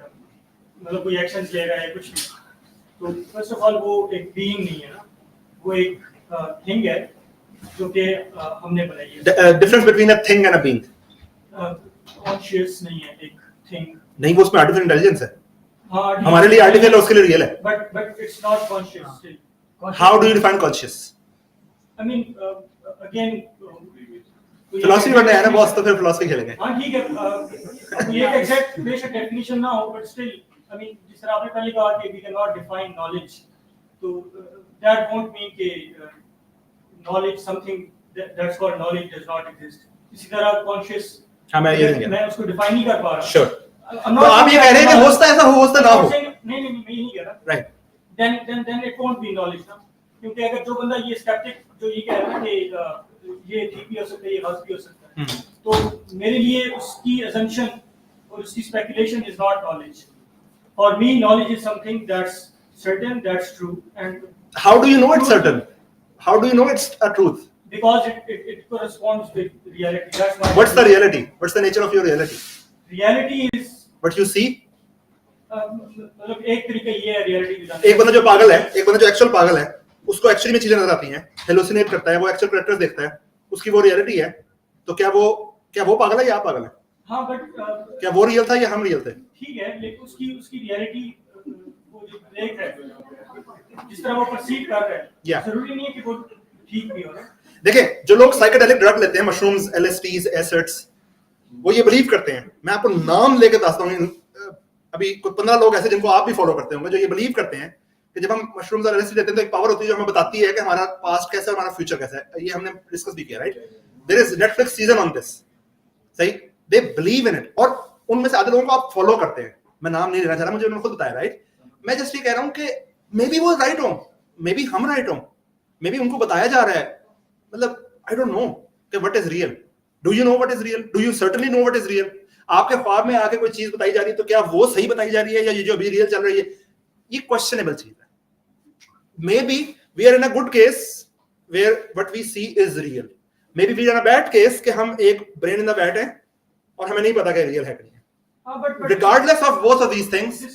मतलब कोई एक्शंस ले रहा है कुछ नहीं? तो फर्स्ट ऑफ ऑल वो एक बीइंग नहीं है ना, वो एक थिंग है जो कि हमने बनाई है। Difference between a thing and a being. Conscious नहीं है एक थिंग। नहीं, वो उसमें आर्टिफिशियल इंटेलिजेंस है। हाँ, हमारे लिए आर्टिफिशियल है, उसके लिए रियल है। But it's not conscious still. How do you define conscious? I mean again philosophy पढ़ने आया ना बॉस, तो फिर फिलॉसफी खेलेंगे। हाँ ठीक है, ये एग्जैक्ट बेशक डेफिनेशन ना हो, बट स्टिल आई मीन जिस तरह आपने पहले कहा कि we can not define knowledge, तो दैट वोंट मीन कि knowledge something that's called knowledge does not exist. इसी तरह कॉन्शियस, हाँ, मैं उसको डिफाइन नहीं कर पा रहा। श्योर। तो आप ये कह रहे हैं कि होता ऐसा हो, होता ना हो। नहीं मैं ये नहीं कह रहा। Right. Then it won't be knowledge ना, क्योंकि अगर जो बंदा ये स्केप्टिक जो ये कह रहा है कि ये ठीक भी हो सकता है, ये गलत भी हो सकता है, तो मेरे लिए उसकी assumption और उसकी speculation is not knowledge. For me, knowledge is something that's certain, that's true, and how do you know it's certain? How do you know it's a truth? Because it corresponds with reality. That's why. What's the reality? What's the nature of your reality? Reality is what you see. मतलब एक तरीका ये है reality की। एक बंदा जो पागल है, एक बंदा जो एक्चुअल पागल है, उसको एक्चुअली में चीजें नजर आती हैं, हेलुसिनेट करता है, वो एक्चुअल कैरेक्टर्स देखता है, उसकी वो रियलिटी है। तो क्या वो पागल है या आप पागल है? हाँ, बट क्या वो रियल था या हम रियल थे? ठीक है, लेकिन उसकी रियलिटी वो जो देख रहा है, जिस तरह वो परसीव कर रहा है, जरूरी नहीं है कि वो ठीक भी हो ना। देखिए, जो लोग साइकेडेलिक ड्रग लेते हैं, मशरूम्स, एलएसडीज, एसिड्स, वो ये बिलीव करते हैं, मैं आपको नाम लेके बताता हूँ, अभी कुछ 15 लोग ऐसे जिनको आप भी फॉलो करते होंगे, जो ये बिलीव करते हैं कि जब हम मशरूम्स और एलएसडी लेते हैं तो एक पावर होती है जो हमें बताती है कि हमारा पास्ट कैसा है, हमारा फ्यूचर कैसा है। ये हमने डिस्कस भी किया, right? There is Netflix season on this. सही। दे बिलीव इन इट, और उनमें से आधे लोगों को आप फॉलो करते हैं। मैं नाम नहीं लेना चाह रहा, मुझे उन्होंने खुद बताया, राइट? मैं जस्ट ये कह रहा हूँ कि मे बी वो राइट हो, मे बी हम राइट हो, मे बी उनको बताया जा रहा है, मतलब आई डोंट नो कि what is real. Do you know what is real? Do you certainly know what is real? आपके ख्वाब में आके कोई चीज बताई जा रही है, तो क्या वो सही बताई जा रही है या ये जो अभी रियल चल रही है? ये क्वेश्चनेबल चीज है। Maybe we are in a good case where what we see is real. Maybe we are in a bad case कि हम एक brain in the vat है और हमें नहीं पता कि real है कि नहीं है। Regardless of both of these things,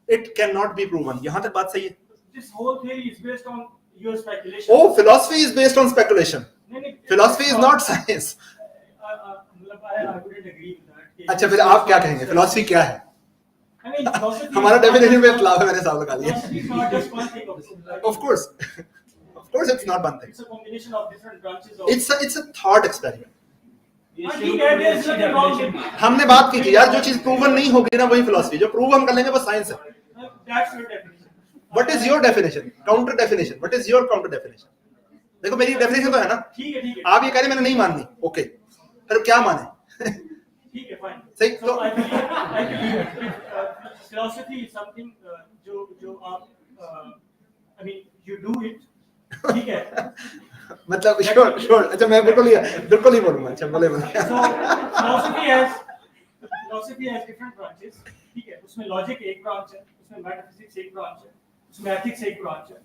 it cannot be proven. यहाँ तक बात सही है? This whole theory is based on your speculation. Oh, philosophy is based on speculation. Philosophy is not science. मतलब I wouldn't agree with that. अच्छा, फिर आप क्या कहेंगे? Philosophy क्या है? हमारा डेफिनेशन में इख्तिलाफ है, मैंने साफ लगा लिया। Of course, it's not one thing. It's a combination of different branches of. It's a thought experiment. ठीक है, there's nothing wrong with it. हमने बात की थी यार, जो चीज प्रूवन नहीं होगी ना वही फिलॉसफी, जो प्रूव हम कर लेंगे वो साइंस है। That's your definition. What is your definition? Counter definition. What is your counter definition? देखो, मेरी डेफिनेशन तो है ना। ठीक है। आप ये कह रहे हैं मैंने नहीं माननी, ओके, फिर क्या माने? ठीक है, fine. सही। So I believe philosophy is something जो आप I mean you do it. ठीक है। मतलब श्योर। अच्छा, मैं बिल्कुल ही बोलूंगा। अच्छा, बोले। So philosophy has different branches. ठीक है, उसमें लॉजिक एक ब्रांच है, उसमें मेटाफिजिक्स एक ब्रांच है, उसमें एथिक्स एक ब्रांच है,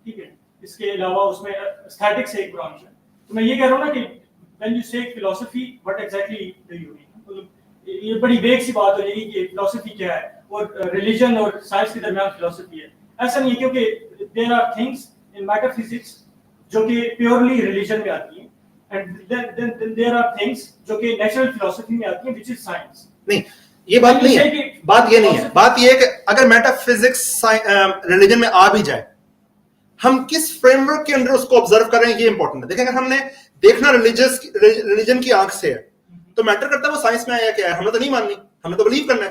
ठीक है, इसके अलावा उसमें एस्थेटिक्स एक ब्रांच है। तो मैं ये कह रहा हूँ ना कि व्हेन यू से philosophy what exactly do you mean, मतलब ये बड़ी वेग सी बात हो जाएगी कि फिलॉसफी क्या है और रिलीजन और साइंस के दरमियान फिलॉसफी है। ऐसा नहीं है, क्योंकि there are things in metaphysics जो कि प्योरली रिलीजन में आती हैं, and then there are things जो कि नेचुरल फिलॉसफी में आती हैं, व्हिच इज साइंस। नहीं, ये बात नहीं है, बात ये नहीं है, बात ये है कि अगर मेटाफिजिक्स रिलीजन में आ भी जाए, हम किस फ्रेमवर्क के अंदर उसको ऑब्जर्व कर रहे हैं ये इंपॉर्टेंट है। देखिए, अगर हमने देखना रिलीजन की आंख से है तो मैटर करता है वो साइंस में आया क्या है, हमने तो नहीं माननी, हमने तो बिलीव करना है।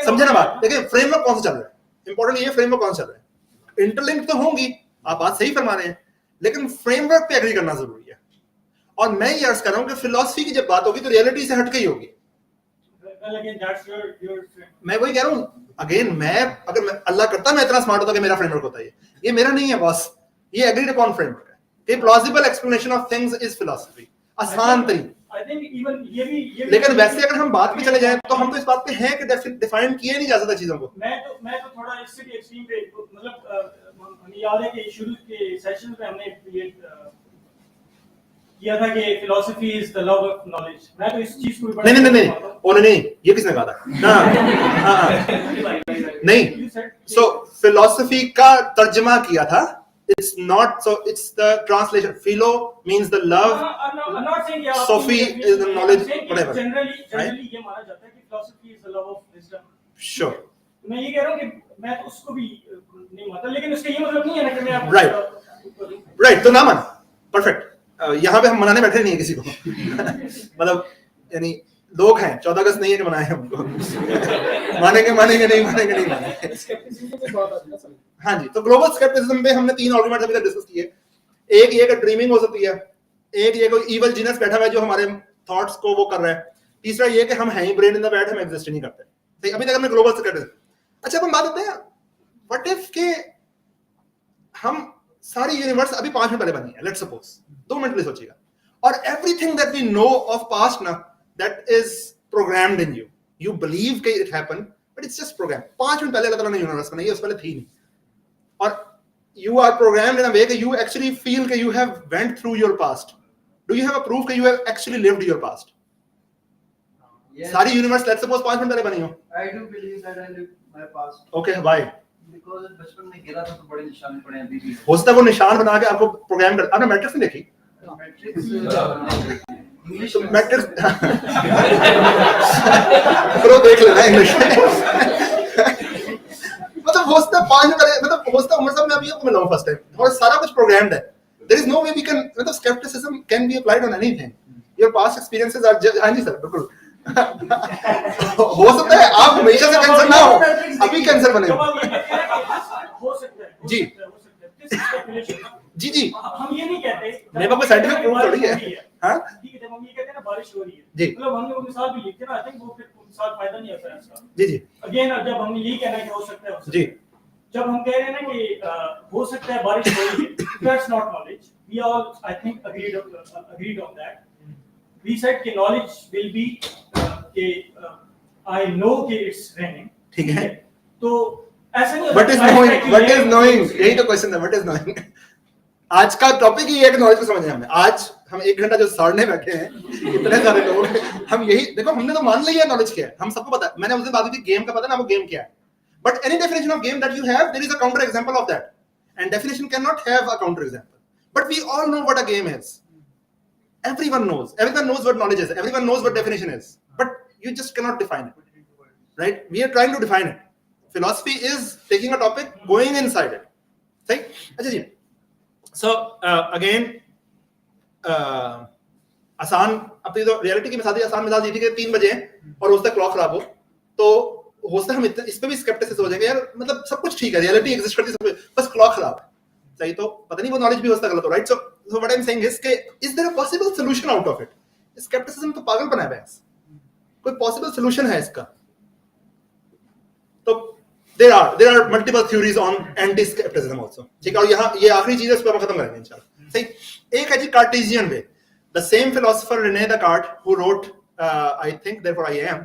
समझे ना बात? देखिए फ्रेमवर्क कौन सा चल रहा है, इंपॉर्टेंट ये फ्रेमवर्क कौन सा चल रहा है। इंटरलिंक तो होंगी, आप बात सही फरमा रहे हैं, लेकिन फ्रेमवर्क पे एग्री करना जरूरी है। और मैं ये अर्ज कर रहा हूं कि फिलॉसफी की जब बात होगी तो रियलिटी से हटके ही होगी। मैं वही कह रहा हूं, अगेन अगर मैं अल्लाह करता मैं इतना स्मार्ट होता कि मेरा फ्रेमवर्क होता है, ये मेरा नहीं है बॉस, ये एग्रीड अपॉन फ्रेमवर्क है कि plausible explanation of things is philosophy, आसान तरीका। लेकिन वैसे अगर हम बात पे चले जाएं तो हम तो इस बात पे हैं कि डिफाइन किए नहीं जा सकता चीजों को। मैं तो थोड़ा इससे भी एक्सट्रीम पे, मतलब हमें याद है कि शुरू के सेशन में हमने ये किया था कि philosophy is the love of knowledge. मैं तो इस चीज को भी नहीं उन्होंने नहीं, ये किसने कहा था? हाँ नहीं, सो फिलॉसफी का तर्जमा किया था, it's not, so it's the translation. Philo means the love, I'm not saying Sophie is the knowledge, whatever. Generally right? ये माना जाता है कि philosophy is the love of wisdom. Sure. मैं ये कह रहा हूँ कि मैं तो उसको भी नहीं मानता, लेकिन उसका ये मतलब नहीं है ना कि मैं right, तो ना मान, perfect. यहाँ पे हम मनाने बैठे नहीं है किसी को मतलब यानी लोग हैं, 14 अगस्त नहीं है कि मनाए हमको मानेंगे नहीं मानेंगे। हाँ जी, तो ग्लोबल स्केप्टिसिज्म पे हमने 3 आर्गुमेंट्स अभी तक डिस्कस किए। एक ये कि ड्रीमिंग हो सकती है, एक ये कोई इवल जीनस बैठा हुआ है जो हमारे थॉट्स को वो कर रहा है, तीसरा ये कि हम हैं ही ब्रेन इन द बैड, हम एग्जिस्ट नहीं करते। सही, अभी तक हमने ग्लोबल स्केप्टिसिज्म। अच्छा, अब हम बात करते हैं व्हाट इफ के हम सारी यूनिवर्स अभी 5 मिनट पहले बनी है, लेट्स सपोज, 2 मिनट के लिए सोचिएगा, और everything that we know of past ना, that is programmed in you, you believe कि it happened but it's just program. 5 minute पहले अल्लाह ताला ने यूनिवर्स बनाई है, उससे पहले थी नहीं, और you are programmed in a way that you actually feel that you have went through your past. Do you have a proof that you have actually lived your past? Yes. सारी यूनिवर्स लेट्स सपोज 5 मिनट पहले बनी हो। I do believe that I lived my past. Okay, why? Because बचपन में गिरा था तो बड़े निशान पड़े हैं अभी भी। हो सकता है वो निशान बना के आपको प्रोग्राम कर। आपने मैट्रिक्स नहीं देखी? इंग्लिश मैट्रिक्स प्रो देख लेना इंग्लिश मतलब हो सकता है 5 मिनट पहले, मतलब हो सकता है उमर साहब मैं अभी आपको मिला हूं फर्स्ट टाइम और सारा कुछ प्रोग्राम्ड है। There is no way we can, मतलब scepticism can be applied on anything. Your past experiences are just, हां जी सर बिल्कुल हो सकता है आप हमेशा से कैंसर ना हो, अभी कैंसर बने हो सकता है जी जी जी, हम ये नहीं कहते, मेरे पास कोई साइंटिफिक प्रूफ थोड़ी है। हां ठीक है, जब हम ये कहते हैं ना बारिश हो रही है, जी, मतलब हमने वो मिसाल भी लिखी ना, आई थिंक वो फिर मिसाल फायदा नहीं होता है इसका। जी जी अगेन जब हम ये कहना है कि हो सकता है, जी, जब हम कह रहे हैं ना कि हो सकता है बारिश हो रही है, that's not knowledge. We all I think agreed on that. We said कि knowledge will be कि I know कि it's raining, ठीक है, तो ऐसा नहीं व्हाट इज नोइंग, यही तो क्वेश्चन है, व्हाट इज नोइंग। आज का टॉपिक ही है कि नॉलेज को समझना है हमें। आज हम 1 घंटा जो सड़ने बैठे हैं इतने सारे लोग, हम यही देखो, हमने तो मान लिया नॉलेज क्या है, हम सबको पता है। मैंने उस दिन बात की थी गेम का, पता ना वो गेम क्या है, but any definition of game that you have, there is a counter example of that, and definition can not have a counter example, but we all know what a game is. everyone knows what knowledge is, everyone knows what definition is, but you just cannot define it, right? We are trying to define it. Philosophy is taking a topic, going inside it. सही? अच्छा जी, so again आसान, अपनी तो रियलिटी की मिसाल, आसान मिसाल दी थी कि 3 बजे और उस तक क्लॉक खराब हो, तो हो सकता है हम इस पे भी स्केप्टिसिज्म हो जाएगा, यार मतलब सब कुछ ठीक है, रियलिटी एग्जिस्ट करती है, बस क्लॉक खराब है, सही, तो पता नहीं वो नॉलेज भी हो सकता है गलत हो, right? So what I'm saying is कि is there a possible solution out of it? Scepticism तो पागल बनाया है, कोई पॉसिबल सॉल्यूशन है इसका? तो there are multiple theories on anti skepticism also, ठीक है, और यहाँ ये आखिरी चीज है, इस पर हम खत्म करेंगे इंशाल्लाह। सही, एक है जी Cartesian way, the same philosopher René Descartes who wrote I think therefore I am,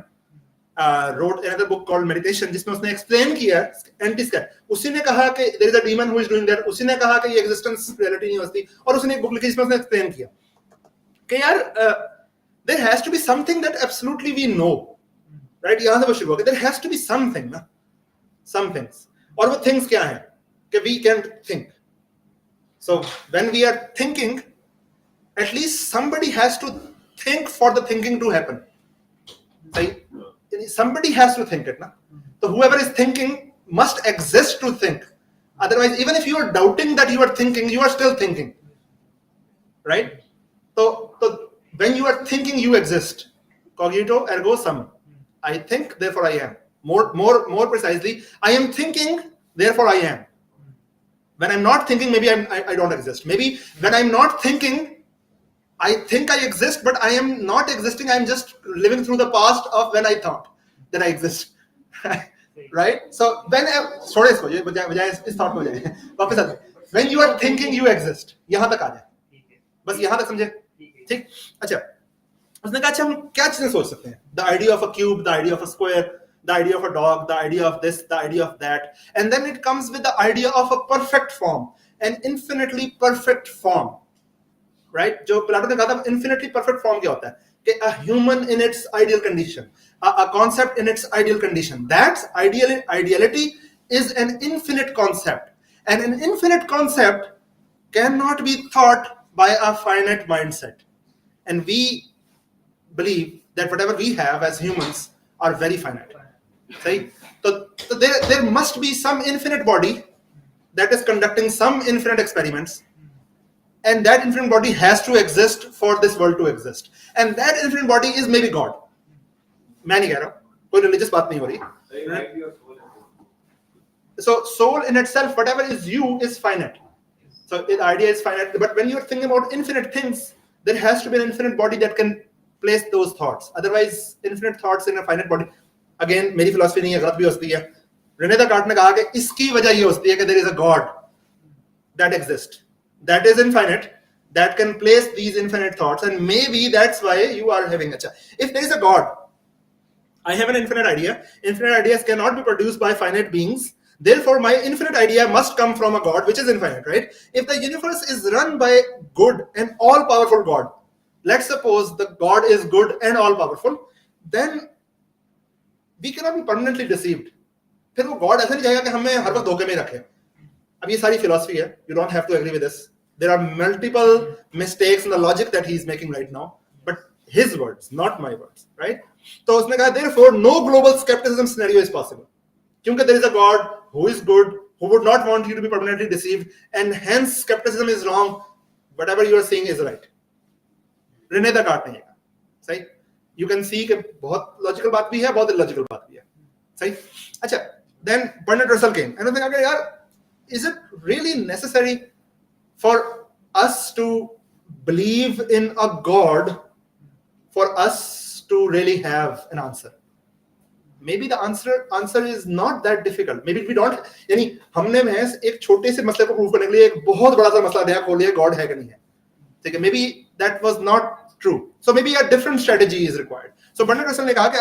wrote another book called Meditation, जिसमें उसने explain किया एंटी स्कैर. उसी ने कहा कि there is a demon who is doing that. उसी ने कहा कि ये existence reality नहीं होती. और उसने एक book लिखी जिसमें उसने explain किया कि यार there has to be something that absolutely we know, right? यहाँ से वो शुरू हो गया. There has to be something, ना? Some things. और वो things क्या हैं? कि we can think. So when we are thinking, at least somebody has to think for the thinking to happen. Right? Somebody has to think it. Na? So whoever is thinking must exist to think. Otherwise, even if you are doubting that you are thinking, you are still thinking. Right? So when you are thinking, you exist. Cogito ergo sum. I think, therefore I am. More precisely, I am thinking, therefore I am. When I'm not thinking, maybe I don't exist. Maybe when I'm not thinking, I think I exist, but I am not existing. I'm just living through the past of when I thought that I exist. Right? So when छोड़े इसको ये बजाय इस thought को जाए वापस आते हैं. When you are thinking, you exist. यहाँ तक आ जाए. बस यहाँ तक समझे? ठीक. अच्छा. उसने कहा अच्छा हम क्या चीजें सोच सकते हैं? The idea of a cube, the idea of a square, the idea of a dog, the idea of this, the idea of that, and then it comes with the idea of a perfect form, an infinitely perfect form. Right? जो प्लाटो ने कहा था infinitely perfect form क्या होता है? कि a human in its ideal condition, a concept in its ideal condition. That ideality is an infinite concept, and an infinite concept cannot be thought by a finite mindset. And we believe that whatever we have as humans are very finite. Right? So there must be some infinite body that is conducting some infinite experiments. And that infinite body has to exist for this world to exist. And that infinite body is maybe God. मैं नहीं कह रहा हूँ, कोई religious बात नहीं हो रही. So soul in itself, whatever is you, is finite. So the idea is finite. But when you're thinking about infinite things, there has to be an infinite body that can place those thoughts. Otherwise, infinite thoughts in a finite body. Again, मेरी philosophy नहीं है, गलत भी हो सकती है. रेने देकार्ट ने कहा कि इसकी वजह ये हो सकती है कि there is a God that exists. That is infinite, that can place these infinite thoughts, and maybe that's why you are having acha. If there is a God, I have an infinite idea. Infinite ideas cannot be produced by finite beings. Therefore, my infinite idea must come from a God which is infinite, right? If the universe is run by good and all-powerful God, let's suppose the God is good and all-powerful, then we cannot be permanently deceived. फिर वो God ऐसा नहीं चाहेगा कि हमें हर वक्त धोखे में रखे. अब ये सारी philosophy है. You don't have to agree with this. There are multiple mistakes in the logic that he is making right now, but his words, not my words, right? तो उसने कहा, therefore, no global skepticism scenario is possible. क्योंकि there is a God who is good, who would not want you to be permanently deceived, and hence skepticism is wrong. Whatever you are saying is right. René तक काट नहीं है, सही? You can see कि बहुत logical बात भी है, बहुत illogical बात भी है, सही? अच्छा, then Bernard Russell came, and उसने कहा यार, is it really necessary for us to believe in a God for us to really have an answer? Maybe the answer is not that difficult. Maybe we don't. यानी हमने महज एक छोटे से मसले को प्रूव करने के लिए एक बहुत बड़ा सा मसला दिया खोल लिया गॉड है कि नहीं है. ठीक है? Maybe that was not true. So maybe a different strategy is required. So Bernard Russell ने कहा कि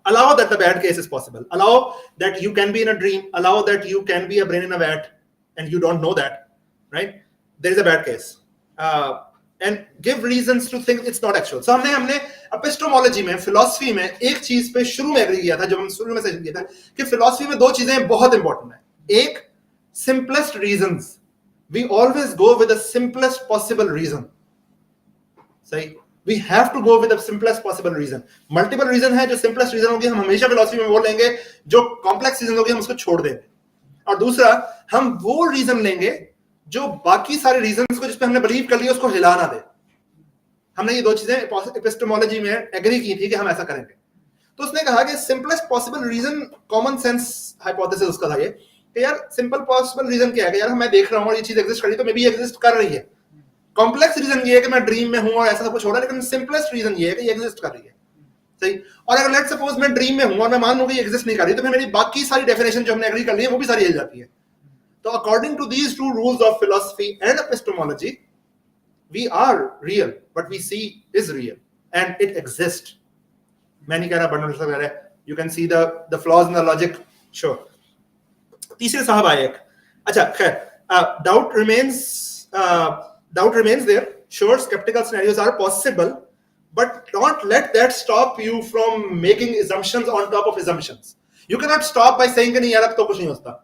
allow that the bad case is possible. Allow that you can be in a dream. Allow that you can be a brain in a vat, and you don't know that, right? There is a bad case. And give reasons to think it's not actual. So हमने epistemology में, philosophy में एक चीज पे शुरू में agree किया था, जब हम शुरू में सेशन किया था, कि philosophy में दो चीजें बहुत important है. एक, simplest reasons. We always go with the simplest possible reason. सही? We have to go with the simplest possible reason. Multiple reason है, जो simplest reason होगी हम हमेशा philosophy में बोल लेंगे, जो complex reason होगी हम उसको छोड़ देंगे. और दूसरा, हम वो reason लेंगे जो बाकी सारे reasons को जिस पे हमने believe कर लिया उसको हिला ना दे. हमने ये दो चीजें epistemology में agree की थी कि हम ऐसा करेंगे. तो उसने कहा कि simplest possible reason, common sense hypothesis उसका था ये, कि यार simple possible reason क्या है कि यार मैं देख रहा हूँ और ये चीज exist कर रही है तो मे भी exist कर रही है. कॉम्प्लेक्स रीजन ये है कि मैं ड्रीम में हूं और ऐसा सब कुछ हो रहा है, लेकिन सिंपलेस्ट रीजन ये है कि ये एग्जिस्ट कर रही है, सही? और अगर लेट्स सपोज मैं ड्रीम में हूं और मैं मान लूं कि ये एग्जिस्ट नहीं कर रही, तो फिर मेरी बाकी सारी डेफिनेशन जो हमने एग्री कर ली है वो भी सारी हिल जाती है. तो according to these two rules of philosophy and epistemology, we are real, what we see is real and it exist. मैं नहीं कह रहा, बर्नार्ड रसल कह रहा है, you can see the flaws in the logic. Sure. तीसरे साहब आए एक, अच्छा खैर, doubt remains there. Sure, skeptical scenarios are possible, but don't let that stop you from making assumptions on top of assumptions. You cannot stop by saying कि नहीं यार अब तो कुछ नहीं होता.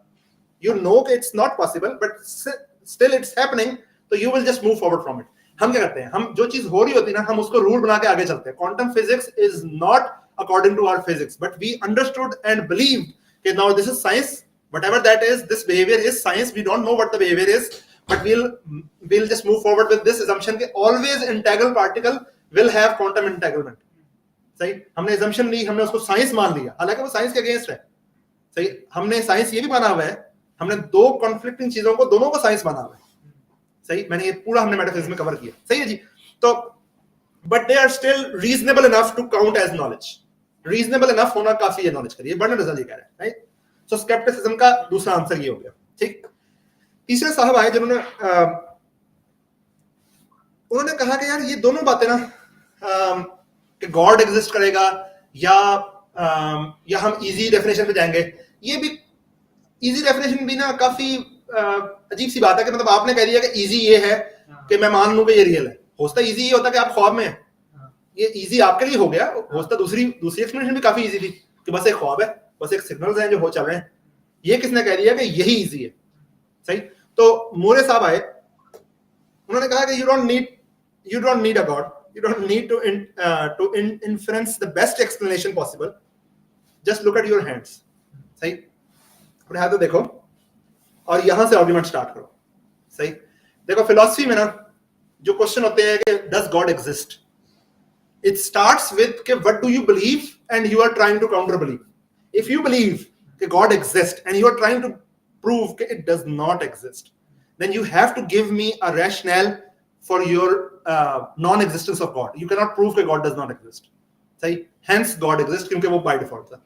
You know it's not possible, but still it's happening, so you will just move forward from it. हम क्या करते हैं, हम जो चीज हो रही होती है ना, हम उसको रूल बना के आगे चलते हैं. Quantum physics is not according to our physics, but we understood and believed that now this is science. Whatever that is, this behavior is science. We don't know what the behavior is, but we'll just move forward with this assumption that always integral particle will have quantum entanglement. सही, हमने assumption ली, हमने उसको science मान लिया, हालांकि वो science के against है. सही, हमने science ये भी माना हुआ है, हमने दो conflicting चीजों को, दोनों को science माना हुआ है. सही, मैंने ये पूरा हमने मेटाफिजिक्स में कवर किया. सही है जी. तो but they are still reasonable enough to count as knowledge. Reasonable enough होना काफी है knowledge के लिए. बर्नार्ड रसल ये कह रहे हैं, right? So skepticism का दूसरा आंसर ये हो गया. ठीक. तीसरे साहब आए जिन्होंने उन्होंने कहा कि यार ये दोनों बातें ना कि गॉड एग्जिस्ट करेगा या हम इजी डेफिनेशन पे जाएंगे, ये भी इजी डेफिनेशन भी ना काफी अजीब सी बात है कि मतलब आपने कह दिया कि इजी ये है कि मैं मान लूं कि ये रियल है. होता इजी ये होता कि आप ख्वाब में हैं. ये इजी आपके लिए हो गया. होता दूसरी एक्सप्लेनेशन भी काफी इजी थी कि बस एक ख्वाब है, बस एक सिग्नल्स हैं जो हो चल रहे हैं. ये किसने कह दिया कि यही इजी है. सही. तो मोरे साहब आए, उन्होंने कहा कि you don't need a god, you don't need to inference the best explanation possible, just look at your hands. सही. अपने हाथों देखो और यहां से आर्गुमेंट स्टार्ट करो. सही. देखो फिलॉसफी में ना जो क्वेश्चन होते हैं कि does God exist, it starts with कि what do you believe and you are trying to counter believe. If you believe कि God exists and you are trying to prove कि it does not exist, then you have to give me a rationale for your non-existence of God. You cannot prove कि God does not exist. सही. Hence God exists क्योंकि वो by default था.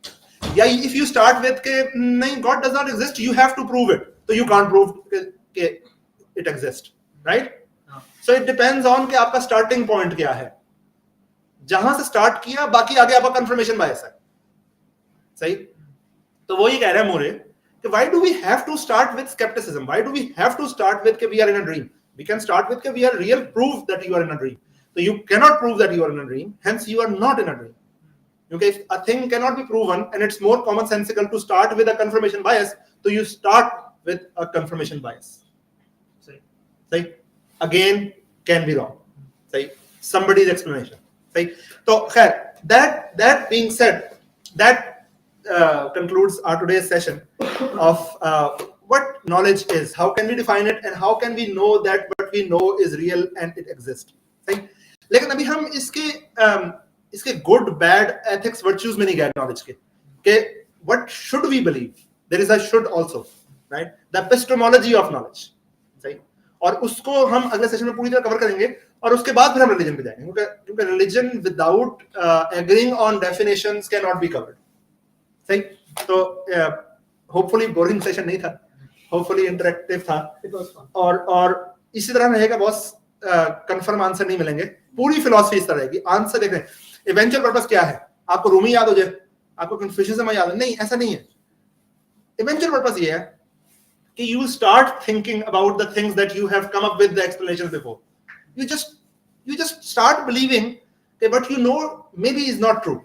या if you start with कि नहीं God does not exist, you have to prove it. So you can't prove कि it exists, right? So it depends on कि आपका starting point क्या है. जहां से स्टार्ट किया बाकी आगे आपका कंफर्मेशन बायस है. सही. तो वो ये कह रहे हैं मोरे कि why do we have to start with skepticism? Why do we have to start with कि we are in a dream? We can start with कि we are real proof that you are in a dream. So you cannot prove that you are in a dream, hence you are not in a dream. Okay, if a thing cannot be proven and it's more commonsensical to start with a confirmation bias, so you start with a confirmation bias. Say again can be wrong. Say somebody's explanation. Say so khair, that being said, that concludes our today's session of what knowledge is, how can we define it, and how can we know that what we know is real and it exists. Right? लेकिन अभी हम इसके good bad ethics virtues में नहीं गए knowledge के what should we believe. There is a should also, right? The epistemology of knowledge. सही. और उसको हम अगले सेशन में पूरी तरह कवर करेंगे और उसके बाद फिर हम रिलीजन पे जाएंगे क्योंकि religion without agreeing on definitions can not be covered. सही. तो होपफुली बोरिंग सेशन नहीं था, होपफुली इंटरेक्टिव था और इसी तरह रहेगा. बॉस कंफर्म आंसर नहीं मिलेंगे. पूरी फिलॉसफी इस तरह रहेगी. आंसर देख रहे हैं. इवेंचुअल पर्पस क्या है? आपको रूमी याद हो जाए, आपको कन्फ्यूशियनिज्म याद हो? नहीं, ऐसा नहीं है. इवेंचुअल पर्पस ये है कि you start thinking about the things that you have come up with the explanations before. You just start believing that what you know maybe is not true.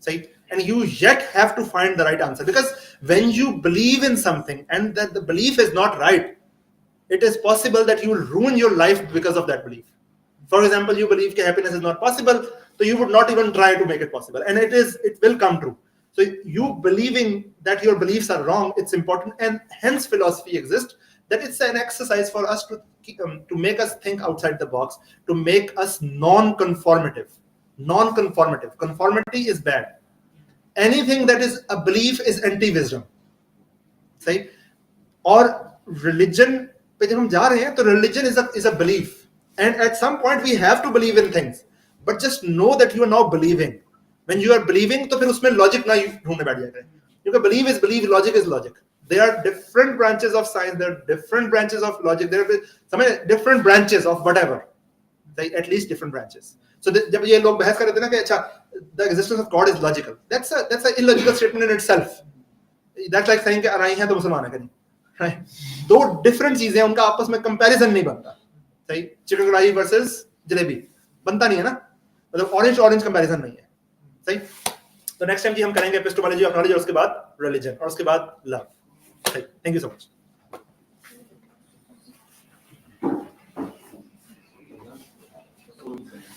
Right? And you yet have to find the right answer, because when you believe in something and that the belief is not right, it is possible that you will ruin your life because of that belief. For example, you believe that happiness is not possible, so you would not even try to make it possible, and it will come true. So you believing that your beliefs are wrong, it's important, and hence philosophy exists. That it's an exercise for us to make us think outside the box, to make us non-conformative. Non-conformative. Conformity is bad. Anything that is a belief is anti-wisdom. सही. और religion पे जब हम जा रहे हैं तो religion is a belief, and at some point we have to believe in things, but just know that you are now believing. When you are believing, तो फिर उसमें logic ना ढूंढने बैठ जाएगा. क्योंकि believe is belief, logic is logic. There are different branches of science, there are different branches of logic, there are different branches of whatever. At least different branches. So जब ये लोग बहस कर रहे थे ना कि अच्छा the existence of God is logical, that's a illogical statement in itself. That's like saying कि अराई है तो मुसलमान है कहीं, राइट? दो डिफरेंट चीजें, उनका आपस में कंपैरिजन नहीं बनता. सही, चिकन कढ़ाई वर्सेस जलेबी बनता नहीं है ना, मतलब ऑरेंज ऑरेंज कंपैरिजन नहीं है. सही. तो नेक्स्ट टाइम की हम करेंगे एपिस्टेमोलॉजी ऑफ नॉलेज, और उसके बाद रिलीजन, और उसके बाद love. Thank you so much.